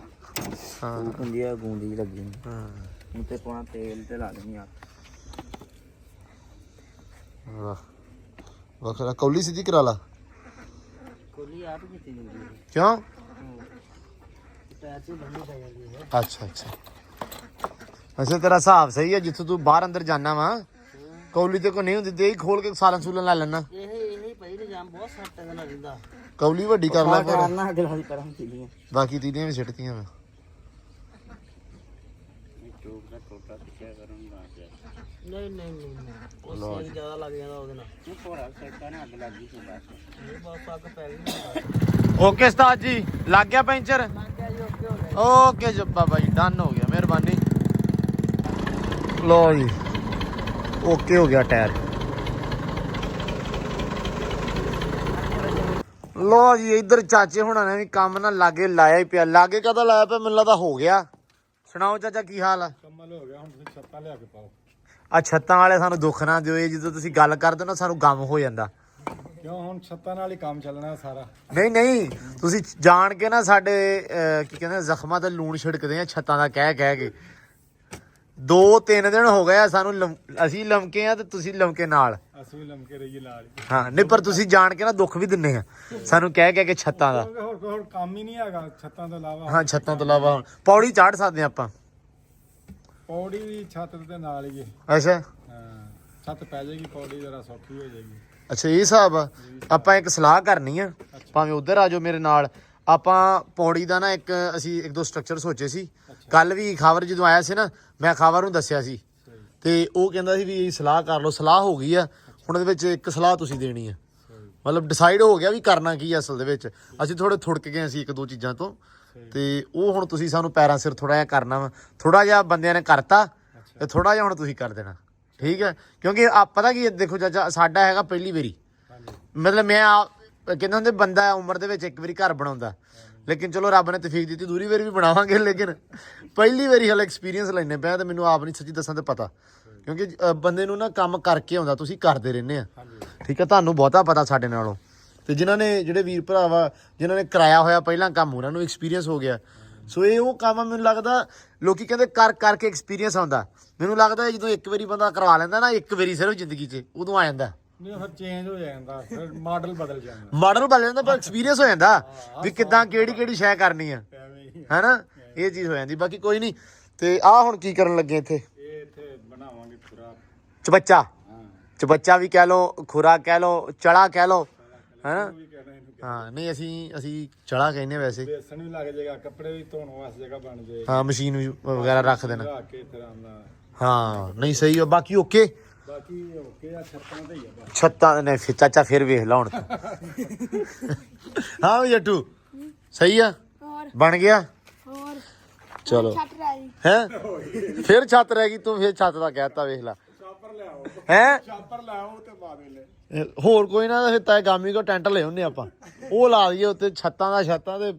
Speaker 4: ਉਹ ਹੁੰਦੀ ਆ ਗੂੰਦੀ ਲੱਗੀ ਹੁੰਦੀ
Speaker 1: ਹਾਂ
Speaker 4: ਉੱਤੇ ਪਾਉਣਾ ਤੇਲ ਤੇ ਲਾ ਦੇਣੀ ਆ
Speaker 1: ਵਾਹ ਵਖਰਾ ਕੌਲੀ ਸਿੱਧੀ ਕਰਾ ਲਾ।
Speaker 4: ਕੋਲੀ ਆਪ ਕੀਤੀ ਜਾਂਦੀ ਹੈ
Speaker 1: ਕਿਉਂ?
Speaker 3: ਟਾਇਰ 'ਚ ਬੰਨੀ ਪੈ ਜਾਂਦੀ ਹੈ।
Speaker 1: ਅੱਛਾ ਅੱਛਾ ਤੇਰਾ ਹਿਸਾਬ ਸਹੀ ਹੈ ਜਿੱਥੋਂ ਤੂੰ ਬਾਹਰ ਅੰਦਰ ਜਾਣਾ ਵਾ ਕੌਲੀ ਤੇ ਕੋ ਨਹੀਂ ਹੁੰਦੀ ਤੇ ਹੀ ਖੋਲ ਕੇ ਸਾਲਨ ਸੂਲਨ ਲੈ ਲੈਣਾ।
Speaker 3: ਇਹ ਪਈ ਨਿਜ਼ਾਮ ਬਹੁਤ ਸੱਟ ਦਾ ਲੱਗਦਾ।
Speaker 1: ਕੌਲੀ ਵੱਡੀ ਕਰ ਲੈ ਫਿਰ
Speaker 4: ਕਰਨਾ ਅਗਲਾ ਦੀ ਪਰਾਂ ਚੀਲੀਆਂ
Speaker 1: ਬਾਕੀ ਤੀਦੀਆਂ ਵੀ ਸਿੱਟਤੀਆਂ ਵਾ।
Speaker 3: ਨਹੀਂ ਉਹ ਸੇਕ ਜ਼ਿਆਦਾ ਲੱਗ ਜਾਂਦਾ ਉਹਦੇ ਨਾਲ ਇਹ ਥੋੜਾ ਸੈਕਟਾ ਨਾਲ ਅੱਗ ਲੱਗ ਗਈ ਸੀ ਬਸ ਇਹ ਬਸ ਅੱਗ ਪੈ ਗਈ।
Speaker 1: ਓਕੇ ਉਸਤਾਦ ਜੀ ਲੱਗ ਗਿਆ ਪੈਂਚਰ।
Speaker 3: ਲੱਗ ਗਿਆ ਜੀ ਓਕੇ ਹੋ ਗਿਆ।
Speaker 1: ਓਕੇ ਜੱਬਾ ਬਾਈ ਡਨ ਹੋ ਗਿਆ ਮਿਹਰਬਾਨੀ। ਲੋ ਜੀ ਓਕੇ ਹੋ ਗਿਆ ਟਾਇਰ। ਲੋ ਜੀ ਇੱਧਰ ਚਾਚੇ ਹੁਣਾਂ ਨੇ ਵੀ ਕੰਮ ਨਾ ਲਾਗੇ ਲਾਇਆ ਹੀ ਪਿਆ। ਲਾਗੇ ਕਦਾ ਲਾਇਆ ਪਿਆ ਮੈਨੂੰ ਲੱਗਦਾ ਹੋ ਗਿਆ। ਸੁਣਾਓ ਚਾਚਾ ਕੀ ਹਾਲ ਆ?
Speaker 2: ਕਮਲ ਹੋ ਗਿਆ ਹੁਣ ਤੁਸੀਂ ਛੱਤਾਂ ਲਿਆ ਕੇ ਪਾਓ।
Speaker 1: ਆ ਛੱਤਾਂ ਵਾਲੇ ਸਾਨੂੰ ਦੁੱਖ ਨਾ ਦਿਓ ਜਦੋਂ ਤੁਸੀਂ ਗੱਲ ਕਰਦੇ ਨਾ ਸਾਨੂੰ ਗਮ ਹੋ ਜਾਂਦਾ।
Speaker 2: ਕਿਉਂ ਹੁਣ ਛੱਤਾਂ ਨਾਲ ਹੀ ਕੰਮ ਚੱਲਣਾ ਸਾਰਾ।
Speaker 1: ਨਹੀਂ ਤੁਸੀਂ ਜਾਣ ਕੇ ਨਾ ਸਾਡੇ ਕੀ ਕਹਿੰਦੇ ਜ਼ਖਮਾਂ ਤੇ ਲੂਣ ਛਿੜਕਦੇ ਆ ਛੱਤਾਂ ਦਾ ਕਹਿ ਕੇ 2-3 ਦਿਨ ਹੋ ਗਏ ਆ ਸਾਨੂੰ ਅਸੀਂ ਲਮਕੇ ਆ ਤੇ ਤੁਸੀਂ ਲਮਕੇ ਨਾਲ।
Speaker 2: ਅਸੀਂ ਵੀ ਲਮਕੇ ਰਹੀਏ ਨਾਲ ਹੀ।
Speaker 1: ਹਾਂ ਨਹੀਂ ਪਰ ਤੁਸੀਂ ਜਾਣ ਕੇ ਨਾ ਦੁੱਖ ਵੀ ਦਿੰਨੇ ਆ ਸਾਨੂੰ ਕਹਿ ਕੇ ਛੱਤਾਂ ਦਾ।
Speaker 2: ਹੋਰ ਕੰਮ ਹੀ ਨਹੀਂ ਹੈਗਾ ਛੱਤਾਂ ਤੋਂ ਇਲਾਵਾ।
Speaker 1: ਹਾਂ ਛੱਤਾਂ ਤੋਂ ਇਲਾਵਾ ਹੁਣ ਪੌੜੀ ਚੜ੍ਹ ਸਕਦੇ ਆਪਾਂ।
Speaker 2: ਪੌੜੀ ਵੀ ਛੱਤ ਦੇ ਨਾਲ ਹੀ ਹੈ।
Speaker 1: ਅੱਛਾ
Speaker 2: ਹਾਂ ਛੱਤ ਪੈ ਜਾਏਗੀ ਪੌੜੀ ਜਰਾ ਸੌਖੀ ਹੋ ਜਾਏਗੀ।
Speaker 1: ਅੱਛਾ ਇਹ ਹਿਸਾਬ ਆ। ਆਪਾਂ ਇੱਕ ਸਲਾਹ ਕਰਨੀ ਆ ਭਾਵੇਂ ਉਧਰ ਆ ਜਾਓ ਮੇਰੇ ਨਾਲ। ਆਪਾਂ ਪੌੜੀ ਦਾ ਨਾ ਅਸੀਂ ਇੱਕ ਦੋ ਸਟਰਕਚਰ ਸੋਚੇ ਸੀ। ਕੱਲ ਵੀ ਖਬਰ ਜਦੋਂ ਆਇਆ ਸੀ ਨਾ ਮੈਂ ਖਬਰ ਨੂੰ ਦੱਸਿਆ ਸੀ ਤੇ ਉਹ ਕਹਿੰਦਾ ਸੀ ਵੀ ਇਹ ਸਲਾਹ ਕਰ ਲਓ। ਸਲਾਹ ਹੋ ਗਈ ਆ ਹੁਣ ਇਹਦੇ ਵਿੱਚ ਇੱਕ ਸਲਾਹ ਤੁਸੀਂ ਦੇਣੀ ਆ। ਮਤਲਬ ਡਿਸਾਈਡ ਹੋ ਗਿਆ ਵੀ ਕਰਨਾ ਕੀ ਆ ਅਸਲ ਦੇ ਵਿੱਚ। ਅਸੀਂ ਥੋੜੇ ਥੁੜਕ ਗਏ ਸੀ ਇੱਕ ਦੋ ਚੀਜ਼ਾਂ ਤੋਂ ਤੇ ਉਹ ਹੁਣ ਤੁਸੀਂ ਸਾਨੂੰ ਪੈਰਾਂ ਸਿਰ ਥੋੜਾ ਜਿਹਾ ਕਰਨਾ ਵਾ। ਥੋੜਾ ਜਿਹਾ ਬੰਦਿਆਂ ਨੇ ਕਰਤਾ ਤੇ ਥੋੜਾ ਜਿਹਾ ਹੁਣ ਤੁਸੀਂ ਕਰ ਦੇਣਾ ਠੀਕ ਹੈ। ਕਿਉਂਕਿ ਪਤਾ ਕੀ ਦੇਖੋ ਚਾਚਾ ਸਾਡਾ ਹੈਗਾ ਪਹਿਲੀ ਵਾਰੀ। ਮਤਲਬ ਮੈਂ ਕਹਿੰਦਾ ਹੁੰਦੇ ਬੰਦਾ ਉਮਰ ਦੇ ਵਿੱਚ ਇੱਕ ਵਾਰੀ ਘਰ ਬਣਾਉਂਦਾ ਲੇਕਿਨ ਚਲੋ ਰੱਬ ਨੇ ਤੌਫੀਕ ਦਿੱਤੀ ਦੂਰੀ ਵਾਰੀ ਵੀ ਬਣਾਵਾਂਗੇ ਲੇਕਿਨ ਪਹਿਲੀ ਵਾਰੀ ਹਲੇ ਐਕਸਪੀਰੀਅੰਸ ਲੈਣੇ ਪਿਆ ਤੇ ਮੈਨੂੰ ਆਪ ਨਹੀਂ ਸੱਚੀ ਦੱਸਾਂ ਤੇ ਪਤਾ। ਕਿਉਂਕਿ ਬੰਦੇ ਨੂੰ ਨਾ ਕੰਮ ਕਰਕੇ ਆਉਂਦਾ ਤੁਸੀਂ ਕਰਦੇ ਰਹਿੰਦੇ ਆ ਠੀਕ ਹੈ। ਤੁਹਾਨੂੰ ਬਹੁਤਾ ਪਤਾ ਸਾਡੇ ਨਾਲੋਂ ਤੇ ਜਿਨ੍ਹਾਂ ਨੇ ਜਿਹੜੇ ਵੀਰ ਭਰਾ ਵਾ ਜਿਨ੍ਹਾਂ ਨੇ ਕਰਾਇਆ ਹੋਇਆ ਪਹਿਲਾਂ ਕੰਮ ਉਹਨਾਂ ਨੂੰ ਐਕਸਪੀਰੀਅੰਸ ਹੋ ਗਿਆ। ਸੋ ਇਹ ਉਹ ਕੰਮ ਮੈਨੂੰ ਲੱਗਦਾ ਲੋਕੀ ਕਹਿੰਦੇ ਕਰਕੇ ਐਕਸਪੀਰੀਅੰਸ ਆਉਂਦਾ। ਮੈਨੂੰ ਲੱਗਦਾ ਜਦੋਂ ਇੱਕ ਵਾਰੀ ਬੰਦਾ ਕਰਵਾ ਲੈਂਦਾ ਨਾ ਇੱਕ ਵਾਰੀ ਸਿਰਫ ਜ਼ਿੰਦਗੀ 'ਚ ਉਦੋਂ ਆ ਜਾਂਦਾ।
Speaker 2: ਨਹੀਂ ਫਿਰ ਚੇਂਜ ਹੋ ਜਾਂਦਾ ਫਿਰ ਮਾਡਲ ਬਦਲ ਜਾਂਦਾ।
Speaker 1: ਮਾਡਲ ਬਦਲ ਜਾਂਦਾ ਪਰ ਐਕਸਪੀਰੀਅੰਸ ਹੋ ਜਾਂਦਾ ਵੀ ਕਿੱਦਾਂ ਕਿਹੜੀ ਸ਼ੈ ਕਰਨੀ ਆ ਹੈਨਾ ਇਹ ਚੀਜ਼ ਹੋ ਜਾਂਦੀ। ਬਾਕੀ ਕੋਈ ਨਹੀਂ। ਤੇ ਆਹ ਹੁਣ ਕੀ ਕਰਨ ਲੱਗੇ ਇੱਥੇ?
Speaker 2: ਇਹ ਇੱਥੇ ਬਣਾਵਾਂਗੇ ਖੁਰਾ
Speaker 1: ਚਬੱਚਾ ਵੀ ਕਹਿ ਲਓ ਖੁਰਾ ਕਹਿ ਲਓ ਚੜਾ ਕਹਿ ਲਓ ਹੈਨਾ। ਹਾਂ ਨਹੀਂ ਅਸੀਂ ਚੜਾ ਕਹਿੰਦੇ ਵੈਸੇ।
Speaker 2: ਬੇਸਣ ਵੀ ਲੱਗ ਜਾਏਗਾ ਕੱਪੜੇ ਵੀ ਧੋਣ ਵਾਸਤੇ ਜਗ੍ਹਾ ਬਣ ਜਾਏ।
Speaker 1: ਹਾਂ ਮਸ਼ੀਨ ਵਗੈਰਾ ਰੱਖ ਦੇਣਾ।
Speaker 2: ਰੱਖ ਕੇ ਫਿਰ ਆਉਂਦਾ।
Speaker 1: ਹਾਂ ਨਹੀਂ ਸਹੀ ਆ। ਬਾਕੀ ਓਕੇ
Speaker 2: ਬਾਕੀ ਓਕੇ ਆ ਛੱਤਾਂ ਤੇ ਹੀ ਆ ਬਸ।
Speaker 1: ਛੱਤਾਂ ਨੇ ਫਿਰ ਚਾਚਾ ਫਿਰ ਵੇਖ ਲਾ ਹੁਣ ਤੂੰ। ਹਾਂ ਵੀ ਜੱਟੂ ਸਹੀ ਆ ਬਣ ਗਿਆ।
Speaker 5: ਹੋਰ
Speaker 1: ਚਲੋ
Speaker 5: ਛੱਟ ਰਹੀ
Speaker 1: ਹੈ ਫਿਰ ਛੱਤ ਰਹਿ ਗਈ ਤੂੰ ਫਿਰ ਛੱਤ ਦਾ ਕਹਿਤਾ ਵੇਖ ਲਾ
Speaker 2: ਛਾਪਰ ਲਿਆਓ
Speaker 1: ਹੈ।
Speaker 2: ਛਾਪਰ ਲਾਓ ਤੇ ਪਾ ਦੇ ਲੈ।
Speaker 1: ਹੋਰ ਕੋਈ ਨਾ ਫਿਰ ਤਾਂ ਗਾਮੀ ਕੋ ਟੈਂਟ ਲੈ ਹੁੰਨੇ ਆਪਾਂ ਉਹ ਲਾ ਦਈਏ ਉੱਤੇ ਛੱਤਾਂ ਤੇ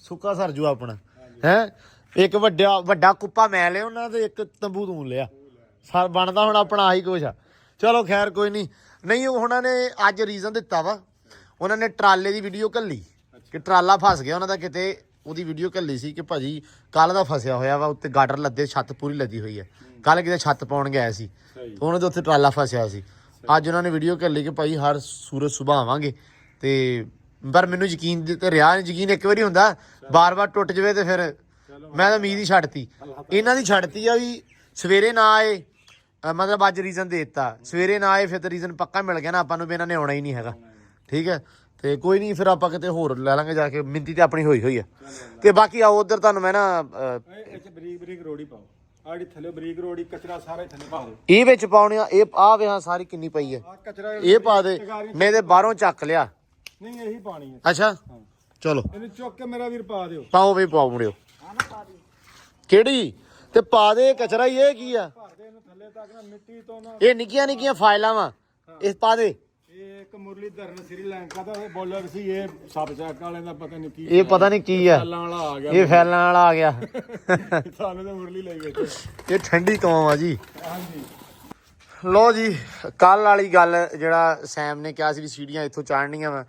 Speaker 1: ਸੁੱਕਾ ਸਰ ਜੂ ਆਪਣਾ ਹੈ। ਇੱਕ ਵੱਡਾ ਕੁੱਪਾ ਮੈਂ ਲਿਆ ਉਹਨਾਂ ਤੇ ਇੱਕ ਤੰਬੂ ਤੂੰ ਲਿਆ ਸਰ ਬਣਦਾ ਹੁਣ ਆਪਣਾ ਆਹੀ ਕੁਛ ਆ। ਚਲੋ ਖੈਰ ਕੋਈ ਨਹੀਂ ਉਹਨਾਂ ਨੇ ਅੱਜ ਰੀਜ਼ਨ ਦਿੱਤਾ ਵਾ। ਉਹਨਾਂ ਨੇ ਟਰਾਲੇ ਦੀ ਵੀਡੀਓ ਘੱਲੀ ਕਿ ਟਰਾਲਾ ਫਸ ਗਿਆ ਉਹਨਾਂ ਦਾ ਕਿਤੇ। ਉਹਦੀ ਵੀਡੀਓ ਘੱਲੀ ਸੀ ਕਿ ਭਾਜੀ ਕੱਲ ਦਾ ਫਸਿਆ ਹੋਇਆ ਵਾ ਉੱਤੇ ਗਾਡਰ ਲੱਦੇ ਛੱਤ ਪੂਰੀ ਲੱਦੀ ਹੋਈ ਹੈ। ਕੱਲ ਕਿਤੇ ਛੱਤ ਪਾਉਣ ਗਿਆ ਸੀ ਉਹਨਾਂ ਦੇ ਉੱਥੇ ਟਰਾਲਾ ਫਸਿਆ ਸੀ। ਅੱਜ ਉਹਨਾਂ ਨੇ ਵੀਡੀਓ ਘੱਲੀ ਕਿ ਭਾਈ ਹਰ ਸੂਰਜ ਸੁਬਹ ਆਵਾਂਗੇ ਤੇ ਪਰ ਮੈਨੂੰ ਯਕੀਨ ਤੇ ਰਿਹਾ ਯਕੀਨ ਇੱਕ ਵਾਰੀ ਹੁੰਦਾ ਬਾਰ-ਬਾਰ ਟੁੱਟ ਜਾਵੇ ਤੇ ਫਿਰ ਮੈਂ ਤਾਂ ਉਮੀਦ ਹੀ ਛੱਡਤੀ। ਇਹਨਾਂ ਦੀ ਛੱਡਤੀ ਆ ਵੀ ਸਵੇਰੇ ਨਾ ਆਏ ਮਤਲਬ ਅੱਜ ਰੀਜ਼ਨ ਦੇ ਦਿੱਤਾ ਸਵੇਰੇ ਨਾ ਆਏ ਫਿਰ ਤਾਂ ਰੀਜ਼ਨ ਪੱਕਾ ਮਿਲ ਗਿਆ ਨਾ ਆਪਾਂ ਨੂੰ ਵੀ ਇਹਨਾਂ ਨੇ ਆਉਣਾ ਹੀ ਨਹੀਂ ਹੈਗਾ ਠੀਕ ਹੈ। ਤੇ ਕੋਈ ਨਹੀਂ ਫਿਰ ਆਪਾਂ ਕਿਤੇ ਹੋਰ ਲੈ ਲਾਂਗੇ ਜਾ ਕੇ। ਮਿੰਤੀ ਤੇ ਆਪਣੀ ਹੋਈ ਆ ਤੇ ਬਾਕੀ ਆਓ ਉਧਰ ਤੁਹਾਨੂੰ ਮੈਂ ਨਾ
Speaker 2: ਇਹ ਚ ਬਰੀਕ ਰੋੜੀ ਪਾਓ। ਆੜੀ ਥੱਲੇ ਬਰੀਕ ਰੋੜੀ ਕਚਰਾ ਸਾਰਾ ਥੱਲੇ ਪਾ ਦਿਓ।
Speaker 1: ਇਹ ਵਿੱਚ ਪਾਉਣੇ ਆ। ਇਹ ਆ ਵੇ ਹਾਂ ਸਾਰੀ ਕਿੰਨੀ ਪਈ ਹੈ
Speaker 2: ਆ ਕਚਰਾ
Speaker 1: ਇਹ ਪਾ ਦੇ ਮੈਂ ਤੇ ਬਾਹਰੋਂ ਚੱਕ ਲਿਆ।
Speaker 2: ਨਹੀਂ ਇਹੀ ਪਾਣੀ ਹੈ।
Speaker 1: ਅੱਛਾ ਚਲੋ
Speaker 2: ਇਹਨੂੰ ਚੁੱਕ ਕੇ ਮੇਰਾ ਵੀਰ ਪਾ ਦਿਓ।
Speaker 1: ਪਾਓ ਵੀ ਪਾਓ ਮੁੜਿਓ ਕਿਹੜੀ ਤੇ ਪਾ ਦੇ ਕਚਰਾ ਹੀ, ਇਹ ਕੀ ਆ?
Speaker 2: ਭਰਦੇ ਇਹਨੂੰ ਥੱਲੇ ਤੱਕ ਨਾ ਮਿੱਟੀ ਤੋਂ ਨਾ।
Speaker 1: ਇਹ ਨਿੱਕੀਆਂ ਨਿੱਕੀਆਂ ਫਾਈਲਾਂ ਵਾ, ਇਹ ਪਾ ਦੇ।
Speaker 2: ਇਹ ਇੱਕ ਮੁਰਲੀਧਰਨ ਸ੍ਰੀਲੰਕਾ ਦਾ ਬੋਲਰ ਸੀ, ਇਹ ਸੱਪ ਚੱਕ ਵਾਲੇ ਦਾ ਪਤਾ ਨਹੀਂ ਕੀ
Speaker 1: ਇਹ ਪਤਾ ਨਹੀਂ ਕੀ ਆ,
Speaker 2: ਫੈਲਾਂ ਵਾਲਾ ਆ ਗਿਆ।
Speaker 1: ਇਹ ਫੈਲਾਂ ਵਾਲਾ ਆ ਗਿਆ।
Speaker 2: ਸਾਨੂੰ ਤਾਂ ਮੁਰਲੀ ਲਈ ਗਏ।
Speaker 1: ਇਹ ਠੰਡੀ ਕੌਮ ਆ ਜੀ।
Speaker 2: ਹਾਂਜੀ
Speaker 1: ਲੋ ਜੀ, ਕੱਲ ਵਾਲੀ ਗੱਲ ਜਿਹੜਾ ਸੈਮ ਨੇ ਕਿਹਾ ਸੀ ਵੀ ਸੀੜੀਆਂ ਇੱਥੋਂ ਚਾੜਨੀਆਂ ਵਾ,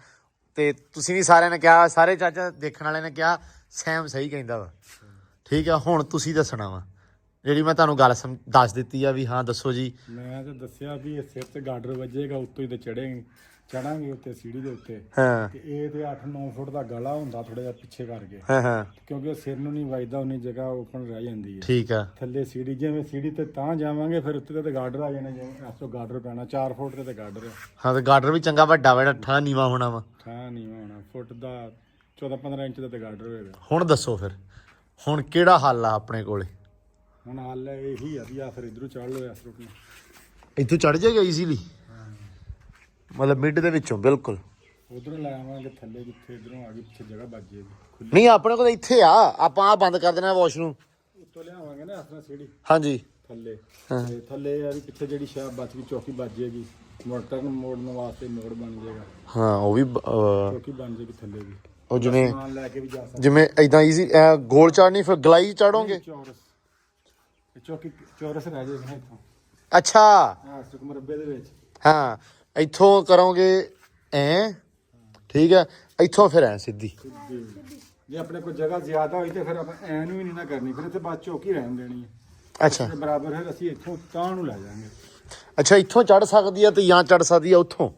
Speaker 1: ਤੇ ਤੁਸੀਂ ਵੀ ਸਾਰਿਆਂ ਨੇ ਕਿਹਾ, ਸਾਰੇ ਚਾਚਾ ਦੇਖਣ ਵਾਲੇ ਨੇ ਕਿਹਾ ਸੈਮ ਸਹੀ ਕਹਿੰਦਾ ਵਾ। ਠੀਕ ਆ, ਹੁਣ ਤੁਸੀਂ ਦੱਸਣਾ ਵਾ ਜਿਹੜੀ ਮੈਂ ਤੁਹਾਨੂੰ ਗੱਲ ਦੱਸ ਦਿੱਤੀ ਆ ਵੀ ਹਾਂ ਦੱਸੋ ਜੀ।
Speaker 2: ਮੈਂ ਤਾਂ ਦੱਸਿਆ ਵੀ ਇਹ ਸਿਰ ਤੇ ਗਾਡਰ ਵੱਜੇਗਾ, ਉੱਤੋਂ ਹੀ ਤੇ ਚੜਾਂਗੇ ਉੱਤੇ ਸੀੜੀ ਦੇ ਉੱਤੇ।
Speaker 1: ਹਾਂ
Speaker 2: ਤੇ ਇਹ ਤੇ 8-9 ਫੁੱਟ ਦਾ ਗਲਾ ਹੁੰਦਾ, ਥੋੜਾ ਜਿਹਾ ਪਿੱਛੇ ਕਰਕੇ,
Speaker 1: ਹਾਂ ਹਾਂ
Speaker 2: ਕਿਉਂਕਿ ਉਹ ਸਿਰ ਨੂੰ ਨਹੀਂ ਵੱਜਦਾ, ਉਨੀ ਜਗ੍ਹਾ ਓਪਨ ਰਹਿ ਜਾਂਦੀ ਹੈ।
Speaker 1: ਠੀਕ ਆ।
Speaker 2: ਥੱਲੇ ਸੀੜੀ, ਜਿਵੇਂ ਸੀੜੀ ਤੇ ਤਾਂ ਜਾਵਾਂਗੇ ਫਿਰ ਉੱਤੇ ਤੇ ਗਾਡਰ ਆ ਜਾਣਾ, ਜਿਵੇਂ ਇਸ ਤੋਂ ਗਾਡਰ ਪੈਣਾ 4 ਫੁੱਟ ਤੇ ਗਾਡਰ ਆ।
Speaker 1: ਹਾਂ ਤੇ ਗਾਡਰ ਵੀ ਚੰਗਾ ਵੱਡਾ ਵਾ, ਠਾ ਨੀਵਾ ਹੋਣਾ ਵਾ।
Speaker 2: ਠਾਂ ਨਹੀਂ ਹੋਣਾ, ਫੁੱਟ ਦਾ 14-15 ਇੰਚ ਦਾ ਤੇ ਗਾਡਰ ਹੋਏਗਾ।
Speaker 1: ਹੁਣ ਦੱਸੋ ਫਿਰ, ਹੁਣ ਕਿਹੜਾ ਹੱਲ ਆ ਆਪਣੇ ਕੋਲੇ?
Speaker 2: ਹੁਣ ਹਾਲ ਇਹੀ ਆ ਵੀ ਆ ਫਿਰ ਇਧਰੋਂ ਚੜ ਲਓ ਇਸ ਰੁਕ ਨੂੰ।
Speaker 1: ਇੱਥੋਂ ਚੜ ਜਾਏਗਾ ਈਜ਼ੀਲੀ, ਮਤਲਬ ਮਿਡ ਦੇ ਵਿੱਚੋਂ ਬਿਲਕੁਲ?
Speaker 2: ਉਧਰੋਂ ਲੈ ਆਵਾਂਗੇ ਥੱਲੇ, ਜਿੱਥੇ ਇਧਰੋਂ ਆ ਗਈ ਪਿੱਛੇ ਜਗ੍ਹਾ ਬਚੇਗੀ ਖੁੱਲੀ,
Speaker 1: ਨਹੀਂ ਆਪਣੇ ਕੋਲ ਇੱਥੇ ਆ, ਆਪਾਂ ਆ ਬੰਦ ਕਰ ਦੇਣਾ ਵਾਸ਼ਰੂਮ।
Speaker 2: ਉੱਤੋਂ ਲਿਆਵਾਂਗੇ ਨਾ ਇਸ ਤਰ੍ਹਾਂ ਸੀੜੀ
Speaker 1: ਹਾਂਜੀ
Speaker 2: ਥੱਲੇ, ਤੇ ਥੱਲੇ ਆ ਵੀ ਪਿੱਛੇ ਜਿਹੜੀ ਸ਼ਾਪ ਬਚ ਗਈ, ਚੌਕੀ ਬਚ ਜਾਏਗੀ, ਮੋਟਰ ਨੂੰ ਮੋੜਨ ਵਾਸਤੇ ਮੋੜ ਬਣ ਜਾਏਗਾ।
Speaker 1: ਹਾਂ ਉਹ ਵੀ
Speaker 2: ਚੌਕੀ ਬਣ ਜਾਏਗੀ ਥੱਲੇ ਵੀ,
Speaker 1: ਉਹ ਜਿਵੇਂ
Speaker 2: ਸਮਾਨ ਲੈ ਕੇ ਵੀ ਜਾ ਸਕਦੇ।
Speaker 1: ਜਿਵੇਂ ਇਦਾਂ ਈਜ਼ੀ ਗੋਲ ਚਾੜਨੀ, ਫਿਰ ਗਲਾਈ ਚਾੜੋਗੇ?
Speaker 2: ਚੌਰਸ, ਇਹ ਚੌਕੀ ਚੌਰਸ ਰਹਿ ਜਾਏਗਾ ਇੱਥੋਂ।
Speaker 1: ਅੱਛਾ
Speaker 2: ਹਾਂ ਸੁਖ ਮਰਬੇ ਦੇ ਵਿੱਚ।
Speaker 1: ਹਾਂ, ਇੱਥੋਂ ਕਰੋਗੇ ਐ, ਠੀਕ ਹੈ, ਇੱਥੋਂ ਫਿਰ ਐ ਸਿੱਧੀ।
Speaker 2: ਜੇ ਆਪਣੇ ਕੋਲ ਜਗ੍ਹਾ ਜ਼ਿਆਦਾ ਹੋਈ ਤੇ ਫਿਰ ਆਪਾਂ ਐ ਨੂੰ ਵੀ ਨਹੀਂ ਨਾ ਕਰਨੀ, ਫਿਰ ਇੱਥੇ ਬਾਅਦ ਚੌਕੀ ਰਹਿਣ ਦੇਣੀ ਹੈ।
Speaker 1: ਅੱਛਾ
Speaker 2: ਤੇ ਬਰਾਬਰ ਹੈ, ਅਸੀਂ ਇੱਥੋਂ ਤਾਂ ਨੂੰ ਲੈ ਜਾਵਾਂਗੇ।
Speaker 1: ਅੱਛਾ, ਇੱਥੋਂ ਚੜ ਸਕਦੀ ਆ ਤੇ ਜਾਂ ਚੜ ਸਕਦੀ ਆ ਉੱਥੋਂ,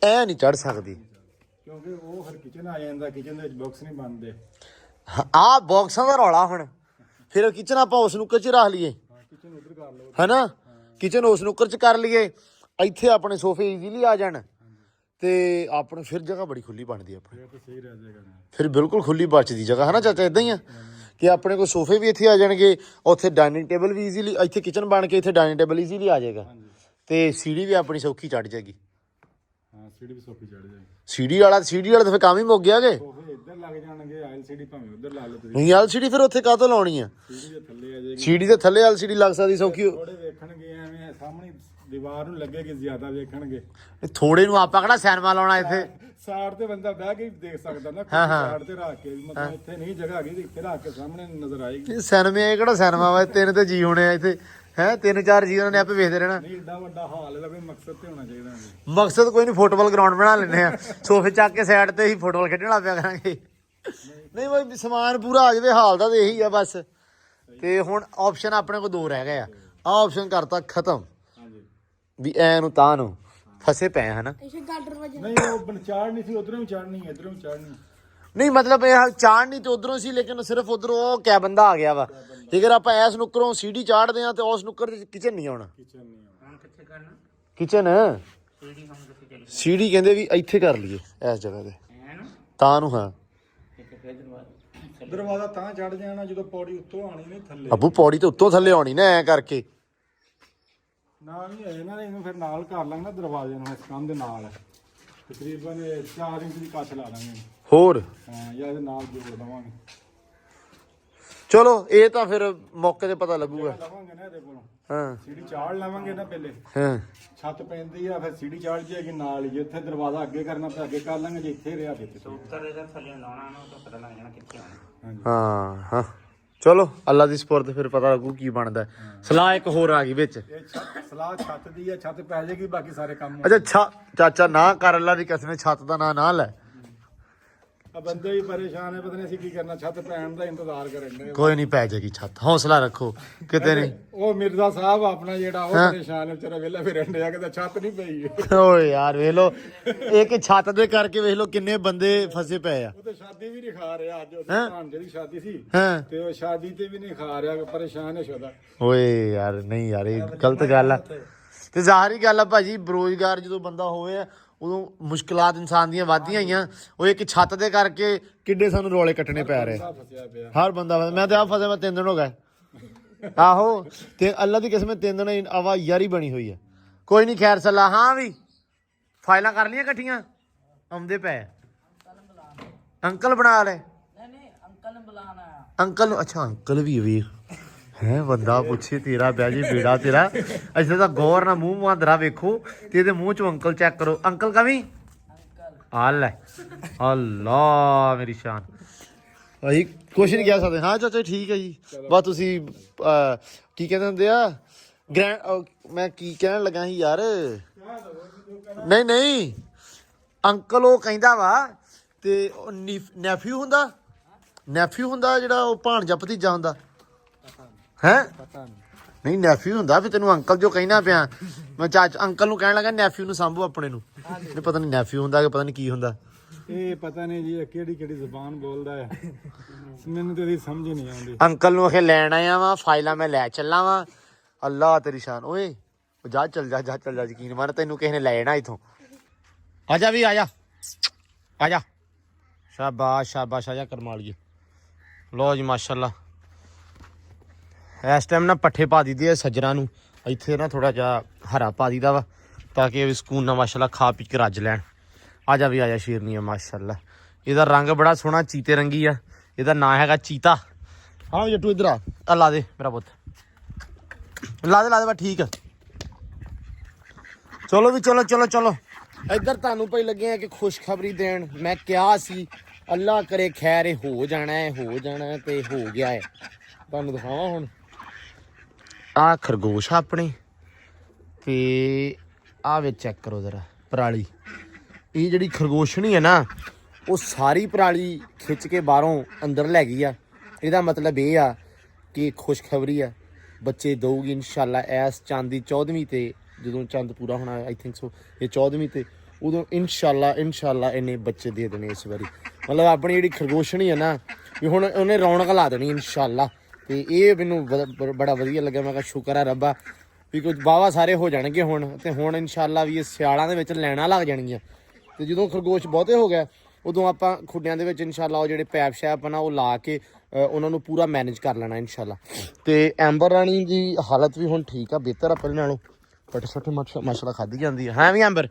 Speaker 1: ਐ ਨਹੀਂ ਚੜ ਸਕਦੀ
Speaker 2: ਕਿਉਂਕਿ ਉਹ ਫਿਰ ਕਿਚਨ ਆ ਜਾਂਦਾ, ਕਿਚਨ ਦੇ ਵਿੱਚ ਬਾਕਸ ਨਹੀਂ ਬਣਦੇ।
Speaker 1: ਆਹ ਬਾਕਸਾਂ ਦਾ ਰੌਲਾ। ਹੁਣ ਫਿਰ ਕਿਚਨ ਆਪਾਂ ਉਸ ਨੁੱਕਰ 'ਚ ਰੱਖ ਲਈਏ,
Speaker 2: ਕਿਚਨ ਉਧਰ ਕਰ ਲਓ,
Speaker 1: ਹੈਨਾ, ਕਿਚਨ ਉਸ ਨੁੱਕਰ 'ਚ ਕਰ ਲਈਏ, ਇੱਥੇ ਆਪਣੇ ਸੋਫੇ ਈਜ਼ੀਲੀ ਆ ਜਾਣ, ਤੇ ਆਪਣੇ ਫਿਰ ਜਗ੍ਹਾ ਬੜੀ ਖੁੱਲੀ ਬਣਦੀ ਆਪਣੀ,
Speaker 2: ਫਿਰ ਤਾਂ ਸਹੀ ਰਹਿ ਜਾਏਗਾ ਨਾ।
Speaker 1: ਫਿਰ ਬਿਲਕੁਲ ਖੁੱਲੀ ਬਚਦੀ ਜਗ੍ਹਾ, ਹੈ ਨਾ ਚਾਚਾ? ਇਦਾਂ ਹੀ ਆ ਕਿ ਆਪਣੇ ਕੋਲ ਸੋਫੇ ਵੀ ਇੱਥੇ ਆ ਜਾਣਗੇ, ਉੱਥੇ ਡਾਈਨਿੰਗ ਟੇਬਲ ਵੀ ਈਜ਼ੀਲੀ, ਇੱਥੇ ਕਿਚਨ ਬਣ ਕੇ ਇੱਥੇ ਡਾਈਨਿੰਗ ਟੇਬਲ ਈਜ਼ੀਲੀ ਆ ਜਾਏਗਾ, ਤੇ ਸੀੜੀ ਵੀ ਆਪਣੀ ਸੌਖੀ ਚੜ ਜਾਏਗੀ।
Speaker 2: ਹਾਂ ਸੀੜੀ ਵੀ ਸੌਖੀ ਚੜ ਜਾਏਗੀ।
Speaker 1: ਸੀੜੀ ਵਾਲਾ ਤਾਂ ਫਿਰ ਕੰਮ ਹੀ ਮੁੱਕ ਗਿਆ ਕਿ?
Speaker 2: ਸੋਫੇ ਇੱਧਰ ਲੱਗ ਜਾਣਗੇ, ਐਲਸੀਡੀ ਭਾਵੇਂ ਉੱਧਰ ਲਾ ਲਓ ਤੁਸੀਂ।
Speaker 1: ਨਹੀਂ ਐਲਸੀਡੀ ਫਿਰ ਉੱਥੇ ਕਾਹਤੋਂ ਲਾਉਣੀ ਆ?
Speaker 2: ਸੀੜੀ ਦੇ ਥੱਲੇ ਆ ਜਾਏਗੀ,
Speaker 1: ਸੀੜੀ ਦੇ ਥੱਲੇ ਐਲਸੀਡੀ ਲੱਗ ਸਕਦੀ ਸੌਖੀ।
Speaker 2: ਥੋੜੇ ਵੇਖਣਗੇ ਐਵੇਂ ਸਾਹਮਣੇ ਦੀਵਾਰ ਨੂੰ ਲੱਗੇਗੀ, ਜ਼ਿਆਦਾ ਵੇਖਣਗੇ।
Speaker 1: ਥੋੜੇ ਨੂੰ ਆਪਾਂ ਕਿਹੜਾ ਸਿਨੇਮਾ ਲਾਉਣਾ ਇੱਥੇ?
Speaker 2: ਸਾਈਡ ਤੇ ਬੰਦਾ ਬਹਿ ਕੇ ਦੇਖ ਸਕਦਾ ਨਾ, ਸਾਈਡ ਤੇ ਰੱਖ ਕੇ, ਮਤਲਬ ਇੱਥੇ ਨਹੀਂ ਜਗ੍ਹਾ ਹੈਗੀ, ਇੱਥੇ ਰੱਖ ਕੇ ਸਾਹਮਣੇ ਨਜ਼ਰ ਆਏਗੀ।
Speaker 1: ਸਿਨੇਮੇ ਇਹ ਕਿਹੜਾ ਸਿਨੇਮਾ ਵਾ? ਤਿੰਨ ਤੇ ਜੀ ਹੋਣੇ ਆ ਇੱਥੇ, ਹੈ 3-4 ਜੀ ਉਹਨਾਂ ਨੇ ਆਪੇ ਵੇਖਦੇ ਰਹਿਣਾ।
Speaker 2: ਨਹੀਂ ਏਡਾ ਵੱਡਾ ਹਾਲ ਦਾ ਕੋਈ ਮਕਸਦ ਤੇ ਹੋਣਾ ਚਾਹੀਦਾ।
Speaker 1: ਮਕਸਦ ਕੋਈ ਨਹੀਂ, ਫੁੱਟਬਾਲ ਗਰਾਊਂਡ ਬਣਾ ਲੈਂਦੇ ਆ, ਸੋਫੇ ਚੱਕ ਕੇ ਸਾਈਡ ਤੇ ਹੀ ਫੁੱਟਬਾਲ ਖੇਡਣ ਲੱਗ ਪਿਆ ਕਰਾਂਗੇ। ਨਹੀਂ ਬਈ ਸਮਾਨ ਪੂਰਾ ਆ ਜਾਵੇ, ਹਾਲ ਦਾ ਤੇ ਇਹੀ ਆ ਬਸ। ਤੇ ਹੁਣ ਆਪਸ਼ਨ ਆਪਣੇ ਕੋਲ 2 ਰਹਿ ਗਏ ਆ, ਆਹ ਆਪਸ਼ਨ ਕਰਤਾ ਖਤਮ ਵੀ ਐ ਨੂੰ ਤਾਂ ਨੂੰ ਫਸੇ ਪਏ ਹਨਾ।
Speaker 2: ਨਹੀਂ ਉਹ ਚਾੜ ਨਹੀਂ ਸੀ, ਉਧਰੋਂ ਵੀ ਚੜਨੀ, ਇਧਰੋਂ ਵੀ ਚੜਨੀ।
Speaker 1: ਨਹੀਂ ਮਤਲਬ ਇਹ ਚਾੜ ਨਹੀਂ ਤੇ ਉਧਰੋਂ ਸੀ, ਲੇਕਿਨ ਸਿਰਫ ਉਧਰੋਂ ਉਹ ਕਿਆ ਬੰਦਾ ਆ ਗਿਆ ਵਾ। ਜੇਕਰ ਆਪਾਂ ਐਸ ਨੁੱਕਰੋਂ ਸੀੜੀ ਚਾੜਦੇ ਆ ਤੇ ਉਸ ਨੁੱਕਰ ਦੇ ਕਿਚਨ ਨਹੀਂ ਆਉਣਾ। ਕਿਚਨ ਸੀੜੀ ਕਹਿੰਦੇ ਵੀ ਇੱਥੇ ਕਰ ਲਈਏ ਇਸ ਜਗ੍ਹਾ ਤੇ ਤਾਂ ਨੂੰ। ਹਾਂ
Speaker 2: ਦਰਵਾਜ਼ਾ ਤਾਂ ਚੜ ਜਾਣਾ ਜਦੋਂ ਪੌੜੀ ਉੱਤੋਂ ਆਣੀ ਨਹੀਂ ਥੱਲੇ।
Speaker 1: ਅੱਬੂ ਪੌੜੀ ਤੇ ਉੱਤੋਂ ਥੱਲੇ ਆਉਣੀ ਨਾ ਐ ਕਰਕੇ।
Speaker 2: ਨਾਲ ਹੀ ਹੈ ਨਾ, ਇਹਨੂੰ ਫਿਰ ਨਾਲ ਕਰ ਲਾਂਗੇ ਨਾ ਦਰਵਾਜ਼ੇ ਨੂੰ, ਇਸ ਕੰਧ ਦੇ ਨਾਲ ਤਕਰੀਬਨ 4 ਇੰਚ ਦੀ ਕੱਚ ਲਾ ਦਾਂਗੇ।
Speaker 1: ਹੋਰ
Speaker 2: ਹਾਂ ਜਾਂ ਇਹਦੇ ਨਾਲ ਜੋੜ ਦਵਾਂਗੇ।
Speaker 1: ਚਲੋ ਇਹ ਤਾਂ ਫਿਰ ਮੌਕੇ ਤੇ ਪਤਾ ਲੱਗੂਗਾ।
Speaker 2: ਲਵਾਂਗੇ ਨਾ ਇਹਦੇ ਕੋਲੋਂ,
Speaker 1: ਹਾਂ
Speaker 2: ਸੀੜੀ ਚਾੜ ਲਵਾਂਗੇ ਨਾ ਪਹਿਲੇ,
Speaker 1: ਹਾਂ
Speaker 2: ਛੱਤ ਪੈਂਦੀ ਆ ਫਿਰ ਸੀੜੀ ਚਾੜ ਜਾਏਗੀ ਨਾਲ ਹੀ। ਜਿੱਥੇ ਦਰਵਾਜ਼ਾ ਅੱਗੇ ਕਰਨਾ ਪਿਆ ਅੱਗੇ ਕਰ ਲਾਂਗੇ, ਜੇ ਇੱਥੇ ਰਿਹਾ ਤੇ ਉੱਤਰ ਇਹਦਾ ਥੱਲੇ ਲਾਉਣਾ ਨਾ, ਤਾਂ ਪਤਾ ਲੱਗ ਜਾਣਾ ਕਿੱਥੇ ਆਉਣਾ।
Speaker 1: ਹਾਂ ਹਾਂ ਚਲੋ ਅੱਲਾ ਦੀ ਸਪੁਰਦ, ਫਿਰ ਪਤਾ ਲੱਗੂ ਕੀ ਬਣਦਾ। ਸਲਾਹ ਇੱਕ ਹੋਰ ਆ ਗਈ ਵਿੱਚ।
Speaker 2: ਇਹ ਸਲਾਹ ਛੱਤ ਦੀ ਆ, ਛੱਤ ਪੈ ਜਾਏਗੀ, ਬਾਕੀ ਸਾਰੇ ਕੰਮ
Speaker 1: ਅੱਛਾ ਚਾਚਾ ਨਾ ਕਰ, ਅੱਲਾ ਦੀ ਕਸਮ, ਛੱਤ ਦਾ ਨਾਂ ਨਾ ਲੈ।
Speaker 2: ਆ ਬੰਦੇ ਵੀ ਪਰੇਸ਼ਾਨ ਹੈ, ਪਤਾ ਨਹੀਂ ਅਸੀਂ ਕੀ ਕਰਨਾ, ਛੱਤ ਪੈਣ ਦਾ ਇੰਤਜ਼ਾਰ ਕਰਨ ਦੇ।
Speaker 1: ਕੋਈ ਨਹੀਂ ਪੈ ਜਾਏਗੀ ਛੱਤ, ਹੌਸਲਾ ਰੱਖੋ ਕਿਤੇ ਨਹੀਂ।
Speaker 2: ਉਹ ਮਿਰਜ਼ਾ ਸਾਹਿਬ ਆਪਣਾ ਜਿਹੜਾ ਉਹ ਪਰੇਸ਼ਾਨ ਹੈ ਵਿਚਾਰਾ, ਵਿਹਲਾ ਫਿਰਨ ਡਿਆ, ਕਿਤੇ ਛੱਤ ਨਹੀਂ ਪਈ।
Speaker 1: ਓਏ ਯਾਰ ਵੇਖ ਲੋ, ਇੱਕ ਛੱਤ ਦੇ ਕਰਕੇ ਵੇਖ ਲੋ ਕਿੰਨੇ ਬੰਦੇ ਫਸੇ ਪਏ ਆ।
Speaker 2: ਉਹ ਤੇ ਸ਼ਾਦੀ ਵੀ ਨਹੀਂ ਖਾ ਰਿਹਾ, ਅੱਜ ਉਹਦੀ ਭਾਂਜੇ ਦੀ ਸ਼ਾਦੀ ਸੀ
Speaker 1: ਹਾਂ
Speaker 2: ਤੇ ਉਹ ਸ਼ਾਦੀ ਤੇ ਵੀ ਨਹੀਂ ਖਾ ਰਿਹਾ, ਪਰੇਸ਼ਾਨ ਹੈ ਸ਼ੋਦਾ।
Speaker 1: ਓਏ ਯਾਰ ਨਹੀਂ ਯਾਰ, ਇਹ ਗਲਤ ਗੱਲ ਆ। ਤੇ ਜ਼ਾਹਰੀ ਗੱਲ ਆ ਭਾਜੀ, ਬੇਰੁਜ਼ਗਾਰ ਜਦੋਂ ਬੰਦਾ ਹੋਵੇ ਆ ਉਦੋਂ ਮੁਸ਼ਕਲਾਤ ਇਨਸਾਨ ਦੀਆਂ ਵੱਧਦੀਆਂ ਆਈਆਂ। ਉਹ ਇੱਕ ਛੱਤ ਦੇ ਕਰਕੇ ਕਿੱਡੇ ਸਾਨੂੰ ਰੋਲੇ ਕੱਟਣੇ ਪੈ ਰਹੇ।
Speaker 2: ਫਸਿਆ ਪਿਆ
Speaker 1: ਹਰ ਬੰਦਾ ਮੈਂ ਤੇ ਆਪ ਫਸਿਆ, ਮੈਂ 3 ਦਿਨ ਹੋ ਗਏ। ਆਹੋ ਤੇ ਅੱਲਾ ਦੀ ਕਿਸਮ 3 ਦਿਨ ਆਵਾ ਯਾਰੀ ਬਣੀ ਹੋਈ ਆ। ਕੋਈ ਨਹੀਂ ਖੈਰ ਸੱਲਾ। ਹਾਂ ਵੀ ਫਾਈਲਾਂ ਕਰ ਲਈਆਂ ਇਕੱਠੀਆਂ, ਆਉਂਦੇ ਪਏ ਅੰਕਲ ਬਣਾ ਲੈ।
Speaker 3: ਨਹੀਂ ਅੰਕਲ ਨੂੰ ਬੁਲਾਣਾ।
Speaker 1: ਅੰਕਲ ਨੂੰ ਅੱਛਾ ਅੰਕਲ ਵੀ ਵੇਖ ਹੈ ਬੰਦਾ ਪੁੱਛੇ ਤੇਰਾ ਬਹਿ ਜੇ ਬੇੜਾ ਤੇਰਾ ਅੱਛਾ ਤਾਂ ਗੌਰ ਨਾਲ ਮੂੰਹ ਮਾਂਦਰਾ ਵੇਖੋ ਤੇ ਇਹਦੇ ਮੂੰਹ ਚੋਂ ਅੰਕਲ ਚੈੱਕ ਕਰੋ ਅੰਕਲ ਕਵੀ ਆ ਲੈ ਅੱਲਾ ਮੇਰੀ ਸ਼ਾਨ ਅਸੀਂ ਕੁਛ ਨਹੀਂ ਕਹਿ ਸਕਦੇ ਹਾਂ ਚਾਚਾ ਠੀਕ ਹੈ ਜੀ ਬਸ ਤੁਸੀਂ ਕੀ ਕਹਿੰਦੇ ਹੁੰਦੇ ਆ ਮੈਂ ਕੀ ਕਹਿਣ ਲੱਗਾ ਸੀ ਯਾਰ ਨਹੀਂ ਨਹੀਂ ਅੰਕਲ ਉਹ ਕਹਿੰਦਾ ਵਾ ਤੇ ਨੈਫਿਊ ਹੁੰਦਾ ਜਿਹੜਾ ਉਹ ਭਾਣਜਾ ਭਤੀਜਾ ਹੁੰਦਾ ਹੈ ਨਹੀਂ ਨੈਫਿਊ ਹੁੰਦਾ ਵੀ ਤੈਨੂੰ ਅੰਕਲ ਜੋ ਕਹਿਣਾ ਪਿਆ ਮੈਂ ਅੰਕਲ ਨੂੰ ਕਹਿਣ ਲੱਗਾ ਨੈਫਿਊ ਨੂੰ ਸਾਂਭੋ ਆਪਣੇ ਨੂੰ ਨਹੀਂ ਪਤਾ ਨਹੀਂ ਨੈਫਿਊ ਹੁੰਦਾ ਕਿ ਪਤਾ ਨਹੀਂ ਕੀ ਹੁੰਦਾ
Speaker 2: ਇਹ ਪਤਾ ਨਹੀਂ ਜੀ ਕਿਹੜੀ ਜ਼ੁਬਾਨ ਬੋਲਦਾ ਹੈ ਮੈਨੂੰ ਤੇ ਇਹਦੀ ਸਮਝ ਨਹੀਂ ਆਉਂਦੀ
Speaker 1: ਅੰਕਲ ਨੂੰ ਆਖੇ ਲੈਣ ਆਇਆ ਵਾਂ ਫਾਈਲਾਂ ਮੈਂ ਲੈ ਚੱਲਾਂ ਵਾਂ ਅੱਲਾ ਤੇਰੀ ਸ਼ਾਨ ਓਏ ਜਾ ਚੱਲ ਜਾ ਯਕੀਨ ਮੰਨ ਤੈਨੂੰ ਕਿਸੇ ਨੇ ਲੈ ਜਾਣਾ ਇਥੋਂ ਆ ਜਾ ਵੀ ਆ ਜਾ ਸ਼ਾਬਾਸ਼ ਆ ਜਾ ਕਰਮਾ ਲਈਏ ਲੋ ਜੀ ਮਾਸ਼ਾਅੱਲਾ ਇਸ ਟਾਈਮ ਨਾ ਪੱਠੇ ਪਾ ਦਿੱਤੇ ਆ ਸੱਜਰਾਂ ਨੂੰ ਇੱਥੇ ਨਾ ਥੋੜਾ ਜਿਹਾ ਹਰਾ ਪਾ ਦਿੱਤਾ ਵਾ ਤਾਂ ਕਿ ਇਹ ਸਕੂਨ ਨਾਲ ਮਾਸ਼ਾਅੱਲਾ ਖਾ ਪੀ ਕੇ ਰੱਜ ਲੈਣ ਆ ਜਾ ਸ਼ੇਰਨੀ ਆ ਮਾਸ਼ਾਅੱਲਾ ਇਹਦਾ ਰੰਗ ਬੜਾ ਸੋਹਣਾ ਚੀਤੇ ਰੰਗੀ ਆ ਇਹਦਾ ਨਾਂ ਹੈਗਾ ਚੀਤਾ ਹਾਂ ਜੱਟੂ ਇਧਰ ਆ ਲਾ ਦੇ ਮੇਰਾ ਪੁੱਤ ਲਾ ਦੇ ਬਾ ਠੀਕ ਚਲੋ ਵੀ ਚਲੋ ਇੱਧਰ ਤੁਹਾਨੂੰ ਪਈ ਲੱਗੇ ਆ ਕਿ ਖੁਸ਼ਖਬਰੀ ਦੇਣ ਮੈਂ ਕਿਹਾ ਸੀ ਅੱਲਾ ਕਰੇ ਖੈਰ ਹੋ ਜਾਣਾ ਤੇ ਹੋ ਗਿਆ ਹੈ ਤੁਹਾਨੂੰ ਦਿਖਾਵਾਂ ਹੁਣ ਆ ਖਰਗੋਸ਼ ਆਪਣੇ ਤੇ ਆ ਵਿੱਚ ਚੈੱਕ ਕਰੋ ਜ਼ਰਾ ਪਰਾਲੀ ਇਹ ਜਿਹੜੀ ਖਰਗੋਸ਼ਣੀ ਹੈ ਨਾ ਉਹ ਸਾਰੀ ਪਰਾਲੀ ਖਿੱਚ ਕੇ ਬਾਹਰੋਂ ਅੰਦਰ ਲੈ ਗਈ ਆ ਇਹਦਾ ਮਤਲਬ ਇਹ ਆ ਕਿ ਖੁਸ਼ਖਬਰੀ ਆ ਬੱਚੇ ਦਊਗੀ ਇਨਸ਼ਾਅੱਲਾ ਐਸ ਚੰਦ ਦੀ 14ਵੀਂ ਤੇ ਜਦੋਂ ਚੰਦ ਪੂਰਾ ਹੋਣਾ ਆਈ ਥਿੰਕ ਸੋ ਇਹ 14ਵੀਂ ਤੇ ਉਦੋਂ ਇਨਸ਼ਾਅੱਲਾ ਇਹਨੇ ਬੱਚੇ ਦੇ ਦੇਣੇ ਇਸ ਵਾਰੀ ਮਤਲਬ ਆਪਣੀ ਜਿਹੜੀ ਖਰਗੋਸ਼ਣੀ ਹੈ ਨਾ ਵੀ ਹੁਣ ਉਹਨੇ ਰੌਣਕ ਲਾ ਦੇਣੀ ਇਨਸ਼ਾਅੱਲਾ ਤੇ ਇਹ ਮੈਨੂੰ ਬੜਾ ਵਧੀਆ ਲੱਗਿਆ ਮੈਂ ਕਿਹਾ ਸ਼ੁਕਰ ਹੈ ਰੱਬਾ ਵੀ ਕੁਝ ਵਾਹਵਾ ਸਾਰੇ ਹੋ ਜਾਣਗੇ ਹੁਣ ਤੇ ਹੁਣ ਇਨਸ਼ਾਅੱਲਾ ਵੀ ਇਹ ਸਿਆਲਾਂ ਦੇ ਵਿੱਚ ਲੈਣਾ ਲੱਗ ਜਾਣਗੀਆਂ ਤੇ ਜਦੋਂ ਖਰਗੋਸ਼ ਬਹੁਤੇ ਹੋ ਗਿਆ ਉਦੋਂ ਆਪਾਂ ਖੁੱਡਿਆਂ ਦੇ ਵਿੱਚ ਇਨਸ਼ਾਅੱਲਾ ਉਹ ਜਿਹੜੇ ਪੈਪ ਸ਼ੈਪ ਨਾ ਉਹ ਲਾ ਕੇ ਉਹਨਾਂ ਨੂੰ ਪੂਰਾ ਮੈਨੇਜ ਕਰ ਲੈਣਾ ਇਨਸ਼ਾਅੱਲਾ ਤੇ ਐਂਬਰ ਰਾਣੀ ਦੀ ਹਾਲਤ ਵੀ ਹੁਣ ਠੀਕ ਆ ਬਿਹਤਰ ਆ ਪਹਿਲੇ ਨਾਲੋਂ ਪੱਟ ਮਾਸ਼ਾਅੱਲਾ ਖਾਧੀ ਜਾਂਦੀ ਹੈ ਹਾਂ ਵੀ ਐਂਬਰ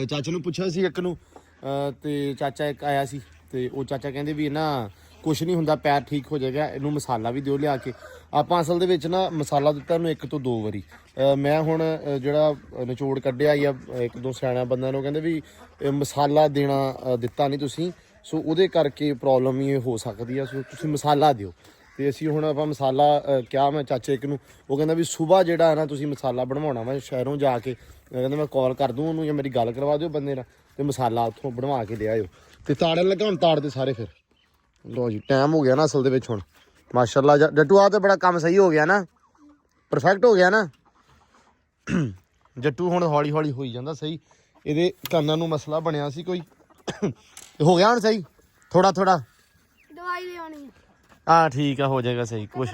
Speaker 1: ਚਾਚਾ ਨੂੰ ਪੁੱਛਿਆ ਸੀ ਇੱਕ ਨੂੰ ਤੇ ਚਾਚਾ ਇੱਕ ਆਇਆ ਸੀ ਤੇ ਉਹ ਚਾਚਾ ਕਹਿੰਦੇ ਵੀ ਨਾ ਕੁਛ ਨਹੀਂ ਹੁੰਦਾ ਪੈਰ ਠੀਕ ਹੋ ਜਾਏਗਾ ਇਹਨੂੰ ਮਸਾਲਾ ਵੀ ਦਿਓ ਲਿਆ ਕੇ ਆਪਾਂ ਅਸਲ ਦੇ ਵਿੱਚ ਨਾ ਮਸਾਲਾ ਦਿੱਤਾ ਇਹਨੂੰ 1 ਤੋਂ 2 ਵਾਰੀ ਮੈਂ ਹੁਣ ਜਿਹੜਾ ਨਿਚੋੜ ਕੱਢਿਆ ਜਾਂ 1-2 ਸਿਆਣਾ ਬੰਦਿਆਂ ਨੂੰ ਕਹਿੰਦੇ ਵੀ ਮਸਾਲਾ ਦੇਣਾ ਦਿੱਤਾ ਨਹੀਂ ਤੁਸੀਂ ਸੋ ਉਹਦੇ ਕਰਕੇ ਪ੍ਰੋਬਲਮ ਇਹ ਹੋ ਸਕਦੀ ਆ ਸੋ ਤੁਸੀਂ ਮਸਾਲਾ ਦਿਓ ਤੇ ਅਸੀਂ ਹੁਣ ਆਪਾਂ ਮਸਾਲਾ ਕਿਹਾ ਮੈਂ ਚਾਚੇ ਇੱਕ ਨੂੰ ਉਹ ਕਹਿੰਦਾ ਵੀ ਸਵੇਰ ਜਿਹੜਾ ਨਾ ਤੁਸੀਂ ਮਸਾਲਾ ਬਣਵਾਉਣਾ ਵਾ ਸ਼ਹਿਰੋਂ ਜਾ ਕੇ ਕਹਿੰਦਾ ਮੈਂ ਕਾਲ ਕਰ ਦੂੰ ਉਹਨੂੰ ਜਾਂ ਮੇਰੀ ਗੱਲ ਕਰਵਾ ਦਿਓ ਬੰਦੇ ਨਾਲ ਤੇ ਮਸਾਲਾ ਉੱਥੋਂ ਬਣਵਾ ਕੇ ਲਿਆਇਓ ਤੇ ਤਾੜਨ ਲੱਗਾ ਹੁਣ ਤਾੜਦੇ ਸਾਰੇ ਫਿਰ ਲੋ ਜੀ ਟਾਈਮ ਹੋ ਗਿਆ ਨਾ ਅਸਲ ਦੇ ਵਿੱਚ ਹੁਣ ਮਾਸ਼ਾਅੱਲਾ ਜੱਟੂ ਆ ਤੇ ਬੜਾ ਕੰਮ ਸਹੀ ਹੋ ਗਿਆ ਨਾ ਪਰਫੈਕਟ ਹੋ ਗਿਆ ਨਾ ਜੱਟੂ ਹੁਣ ਹੌਲੀ ਹੋਈ ਜਾਂਦਾ ਸਹੀ ਇਹਦੇ ਕੰਨਾਂ ਨੂੰ ਮਸਲਾ ਬਣਿਆ ਸੀ ਕੋਈ ਹੋ ਗਿਆ ਹੁਣ ਸਹੀ ਥੋੜਾ
Speaker 5: ਦਵਾਈ ਲਿਆਉਣੀ
Speaker 1: ਹਾਂ ਠੀਕ ਆ ਹੋ ਜਾਏਗਾ ਸਹੀ ਕੁਛ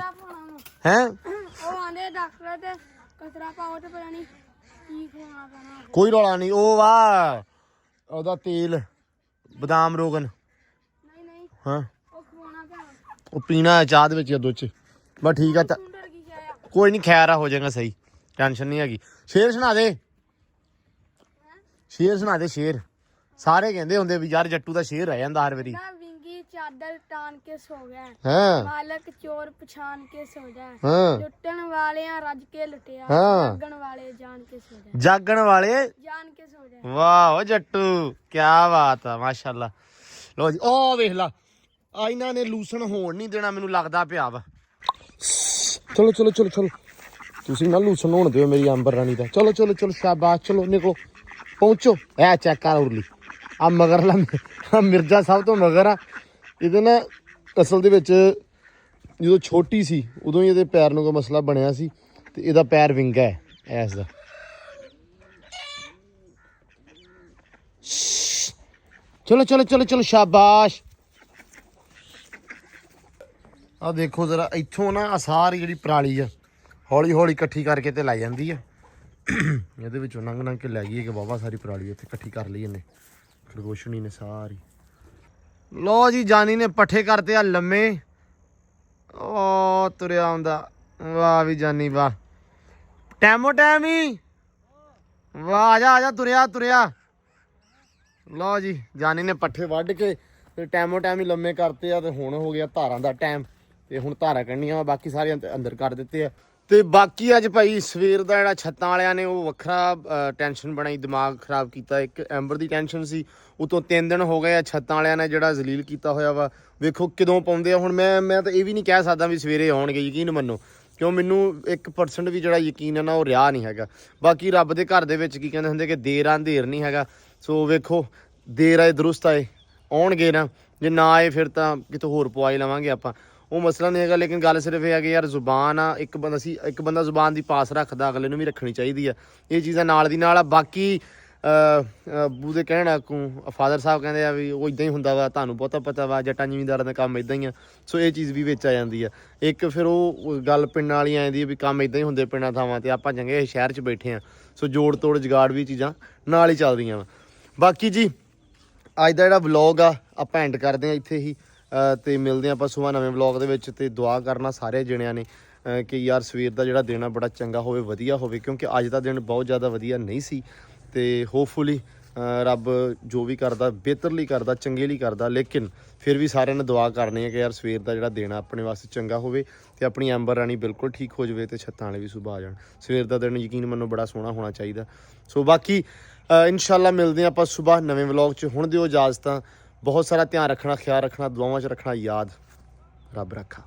Speaker 1: ਹੈ
Speaker 5: ਉਹ ਆਂਦੇ ਡਾਕਟਰ ਤੇ ਕਚਰਾ ਪਾਓ ਤੇ ਪਤਾ ਨਹੀਂ ਕੀ ਖਵਾਉਣਾ ਪੈਣਾ
Speaker 1: ਕੋਈ ਰੌਲਾ ਨਹੀਂ ਉਹ ਵਾ ਉਹਦਾ ਤੇਲ ਬਦਾਮ ਰੋਗਨ
Speaker 5: ਨਹੀਂ
Speaker 1: ਹਾਂ
Speaker 5: ਉਹ ਖਵਾਉਣਾ ਪੈਣਾ
Speaker 1: ਉਹ ਪੀਣਾ ਹੈ ਚਾਹ ਦੇ ਵਿੱਚ ਜਾਂ ਦੁੱਧ ਚ ਬਸ ਠੀਕ ਆ
Speaker 5: ਸੁੰਦਰ ਕੀ ਖਾਇਆ
Speaker 1: ਕੋਈ ਨਹੀਂ ਖੈਰ ਆ ਹੋ ਜਾਏਗਾ ਸਹੀ ਟੈਨਸ਼ਨ ਨਹੀਂ ਹੈਗੀ ਸ਼ੇਰ ਸੁਣਾ ਦੇ ਸ਼ੇਰ ਸਾਰੇ ਕਹਿੰਦੇ ਹੁੰਦੇ ਵੀ ਯਾਰ ਜੱਟੂ ਦਾ ਸ਼ੇਰ ਰਹਿ ਜਾਂਦਾ ਹਰ ਵਾਰੀ
Speaker 5: ਨਾ ਵਿੰਗੀ ਚਾਦਰ ਤਾਨ ਕੇ ਸੋ ਗਿਆ
Speaker 1: ਹਾਂ
Speaker 5: ਮਾਲਕ ਚੋਰ ਪਛਾਣ ਕੇ ਸੋ ਜਾ
Speaker 1: ਹਾਂ
Speaker 5: ਲੁੱਟਣ ਵਾਲਿਆਂ ਰੱਜ ਕੇ ਲੁੱਟਿਆ
Speaker 1: ਹਾਂ।
Speaker 5: ਜਾਗਣ ਵਾਲੇ ਜਾਣ ਕੇ ਸੋ ਜਾ
Speaker 1: ਜਾਗਣ ਵਾਲੇ
Speaker 5: ਜਾਣ ਕੇ ਸੋ ਜਾ
Speaker 1: ਵਾਹ ਓ ਜੱਟੂ ਕੀ ਬਾਤ ਆ ਮਾਸ਼ਾਅੱਲਾ ਲੋ ਜੀ ਉਹ ਵੇਖ ਲਾ ਆ ਇਹਨਾਂ ਨੇ ਲੂਸਣ ਹੋਣ ਨਹੀਂ ਦੇਣਾ ਮੈਨੂੰ ਲੱਗਦਾ ਪਿਆ ਵਾ ਚਲੋ ਤੁਸੀਂ ਨਾ ਲੂਸਣ ਹੋਣ ਦਿਓ ਮੇਰੀ ਅੰਬਰ ਰਾਣੀ ਦਾ ਚਲੋ ਸ਼ਾਬਾਸ਼ ਚਲੋ ਨਿਕਲੋ ਪਹੁੰਚੋ ਐ ਚੈੱਕ ਕਰ ਉਰਲੀ ਆ ਮਗਰਲਾ ਮਿਰਜ਼ਾ ਸਭ ਤੋਂ ਮਗਰ ਆ ਇਹਦੇ ਨਾ ਅਸਲ ਦੇ ਵਿੱਚ ਜਦੋਂ ਛੋਟੀ ਸੀ ਉਦੋਂ ਹੀ ਇਹਦੇ ਪੈਰ ਨੂੰ ਕੋਈ ਮਸਲਾ ਬਣਿਆ ਸੀ ਤੇ ਇਹਦਾ ਪੈਰ ਵਿੰਗਾ ਹੈ ਐਸ ਦਾ ਚਲੋ ਸ਼ਾਬਾਸ਼ ਆ ਦੇਖੋ ਜ਼ਰਾ ਇੱਥੋਂ ਨਾ ਸਾਰੀ ਜਿਹੜੀ ਪਰਾਲੀ ਆ ਹੌਲੀ ਇਕੱਠੀ ਕਰਕੇ ਤੇ ਲੈ ਜਾਂਦੀ ਆ ਇਹਦੇ ਵਿੱਚੋਂ ਲੰਘ ਕੇ ਲੈ ਗਈ ਕਿ ਬਾਬਾ ਸਾਰੀ ਪਰਾਲੀ ਇੱਥੇ ਇਕੱਠੀ ਕਰ ਲਈ ਇਹਨੇ ਖਰਗੋਸ਼ਣੀ ਨੇ ਸਾਰੀ ਲੋ ਜੀ ਜਾਨੀ ਨੇ ਪੱਠੇ ਕਰਤੇ ਆ ਲੰਮੇ ਓ ਤੁਰਿਆ ਆਉਂਦਾ ਵਾਹ ਵੀ ਜਾਨੀ ਵਾਹ ਟਾਈਮ ਹੀ ਵਾਹ ਆ ਜਾ ਤੁਰਿਆ ਲੋ ਜੀ ਜਾਨੀ ਨੇ ਪੱਠੇ ਵੱਢ ਕੇ ਤੇ ਟਾਈਮੋ ਟਾਈਮ ਹੀ ਲੰਮੇ ਕਰਤੇ ਆ ਤੇ ਹੁਣ ਹੋ ਗਿਆ ਧਾਰਾਂ ਦਾ ਟਾਈਮ ਤੇ ਹੁਣ ਧਾਰਾਂ ਕੱਢਣੀਆਂ ਵਾ ਬਾਕੀ ਸਾਰੇ ਅੰਦਰ ਕਰ ਦਿੱਤੇ ਆ ਤੇ ਬਾਕੀ ਅੱਜ ਭਾਈ ਸਵੇਰ ਦਾ ਜਿਹੜਾ ਛੱਤਾਂ ਵਾਲਿਆਂ ਨੇ ਉਹ ਵੱਖਰਾ ਟੈਨਸ਼ਨ ਬਣਾਈ ਦਿਮਾਗ ਖਰਾਬ ਕੀਤਾ ਇੱਕ ਐਂਬਰ ਦੀ ਟੈਨਸ਼ਨ ਸੀ ਉਤੋਂ 3 ਦਿਨ ਹੋ ਗਏ ਆ ਛੱਤਾਂ ਵਾਲਿਆਂ ਨੇ ਜਿਹੜਾ ਜ਼ਲੀਲ ਕੀਤਾ ਹੋਇਆ ਵਾ ਵੇਖੋ ਕਦੋਂ ਪਾਉਂਦੇ ਆ ਹੁਣ ਮੈਂ ਤਾਂ ਇਹ ਵੀ ਨਹੀਂ ਕਹਿ ਸਕਦਾ ਵੀ ਸਵੇਰੇ ਆਉਣਗੇ ਯਕੀਨ ਮੰਨੋ ਕਿਉਂ ਮੈਨੂੰ 1% ਵੀ ਜਿਹੜਾ ਯਕੀਨ ਹੈ ਨਾ ਉਹ ਰਿਹਾ ਨਹੀਂ ਹੈਗਾ ਬਾਕੀ ਰੱਬ ਦੇ ਘਰ ਦੇ ਵਿੱਚ ਕੀ ਕਹਿੰਦੇ ਹੁੰਦੇ ਕਿ ਦੇਰ ਅੰਧੇਰ ਨਹੀਂ ਹੈਗਾ ਸੋ ਵੇਖੋ ਦੇਰ ਆਏ ਦਰੁਸਤ ਆਏ ਆਉਣਗੇ ਨਾ ਜੇ ਨਾ ਆਏ ਫਿਰ ਤਾਂ ਕਿਤੋਂ ਹੋਰ ਪਵਾਈ ਲਵਾਂਗੇ ਆਪਾਂ ਉਹ ਮਸਲਾ ਨਹੀਂ ਹੈਗਾ ਲੇਕਿਨ ਗੱਲ ਸਿਰਫ ਇਹ ਹੈ ਕਿ ਯਾਰ ਜ਼ੁਬਾਨ ਆ ਇੱਕ ਬੰਦਾ ਜ਼ੁਬਾਨ ਦੀ ਪਾਸ ਰੱਖਦਾ ਅਗਲੇ ਨੂੰ ਵੀ ਰੱਖਣੀ ਚਾਹੀਦੀ ਆ ਇਹ ਚੀਜ਼ਾਂ ਨਾਲ ਦੀ ਨਾਲ ਆ ਬਾਕੀ ਅੱਬੂ ਦੇ ਕਹਿਣਾ ਫਾਦਰ ਸਾਹਿਬ ਕਹਿੰਦੇ ਆ ਵੀ ਉਹ ਇਦਾਂ ਹੀ ਹੁੰਦਾ ਵਾ ਤੁਹਾਨੂੰ ਬਹੁਤਾ ਪਤਾ ਵਾ ਜੱਟਾਂ ਜ਼ਿਮੀਂਦਾਰਾਂ ਦਾ ਕੰਮ ਇਦਾਂ ਹੀ ਆ ਸੋ ਇਹ ਚੀਜ਼ ਵੀ ਵਿੱਚ ਆ ਜਾਂਦੀ ਆ ਇੱਕ ਫਿਰ ਉਹ ਗੱਲ ਪਿੰਡਾਂ ਵਾਲੀ ਆਉਂਦੀ ਵੀ ਕੰਮ ਇਦਾਂ ਹੀ ਹੁੰਦੇ ਪਿੰਡਾਂ ਥਾਵਾਂ ਤੇ ਆਪਾਂ ਚੰਗੇ ਸ਼ਹਿਰ 'ਚ ਬੈਠੇ ਆ ਸੋ ਜੋੜ ਤੋੜ ਜਗਾੜ ਵੀ ਚੀਜ਼ਾਂ ਨਾਲ ਹੀ ਚੱਲਦੀਆਂ ਵਾ ਬਾਕੀ ਜੀ ਅੱਜ ਦਾ ਜਿਹੜਾ ਵਲੌਗ ਆ ਆਪਾਂ ਐਂਡ ਕਰਦੇ ਆ ਇੱਥੇ ਹੀ ਤੇ ਮਿਲਦੇ ਆਪਾਂ ਸੁਬਾਹ ਨਵੇਂ ਵਲੌਗ ਦੇ ਵਿੱਚ ਤੇ ਦੁਆ ਕਰਨਾ ਸਾਰੇ ਜਣਿਆਂ ਨੇ ਕਿ ਯਾਰ ਸਵੇਰ ਦਾ ਜਿਹੜਾ ਦਿਨ ਆ ਬੜਾ ਚੰਗਾ ਹੋਵੇ ਵਧੀਆ ਹੋਵੇ ਕਿਉਂਕਿ ਅੱਜ ਦਾ ਦਿਨ ਬਹੁਤ ਜ਼ਿਆਦਾ ਵਧੀਆ ਨਹੀਂ ਸੀ ਤੇ ਹੋਪਫੁਲੀ ਰੱਬ ਜੋ ਵੀ ਕਰਦਾ ਬਿਹਤਰ ਲਈ ਕਰਦਾ ਚੰਗੇ ਲਈ ਕਰਦਾ ਲੇਕਿਨ ਫਿਰ ਵੀ ਸਾਰਿਆਂ ਨੇ ਦੁਆ ਕਰਨੀ ਹੈ ਕਿ ਯਾਰ ਸਵੇਰ ਦਾ ਜਿਹੜਾ ਦਿਨ ਆ ਆਪਣੇ ਵਾਸਤੇ ਚੰਗਾ ਹੋਵੇ ਤੇ ਆਪਣੀ ਐਂਬਰ ਰਾਣੀ ਬਿਲਕੁਲ ਠੀਕ ਹੋ ਜਾਵੇ ਤੇ ਛੱਤਾਂ ਵਾਲੇ ਵੀ ਸੁਭਾ ਆ ਜਾਣ ਸਵੇਰ ਦਾ ਦਿਨ ਯਕੀਨ ਮੰਨੋ ਬੜਾ ਸੋਹਣਾ ਹੋਣਾ ਚਾਹੀਦਾ ਸੋ ਬਾਕੀ ਇਨਸ਼ਾਅੱਲਾ ਮਿਲਦੇ ਆਪਾਂ ਸੁਬਾਹ ਨਵੇਂ ਵਲੌਗ 'ਚ ਹੁਣ ਦਿਓ ਇਜਾਜ਼ਤਾਂ ਬਹੁਤ ਸਾਰਾ ਧਿਆਨ ਰੱਖਣਾ ਖਿਆਲ ਰੱਖਣਾ ਦੁਆਵਾਂ 'ਚ ਰੱਖਣਾ ਯਾਦ ਰੱਬ ਰੱਖਾ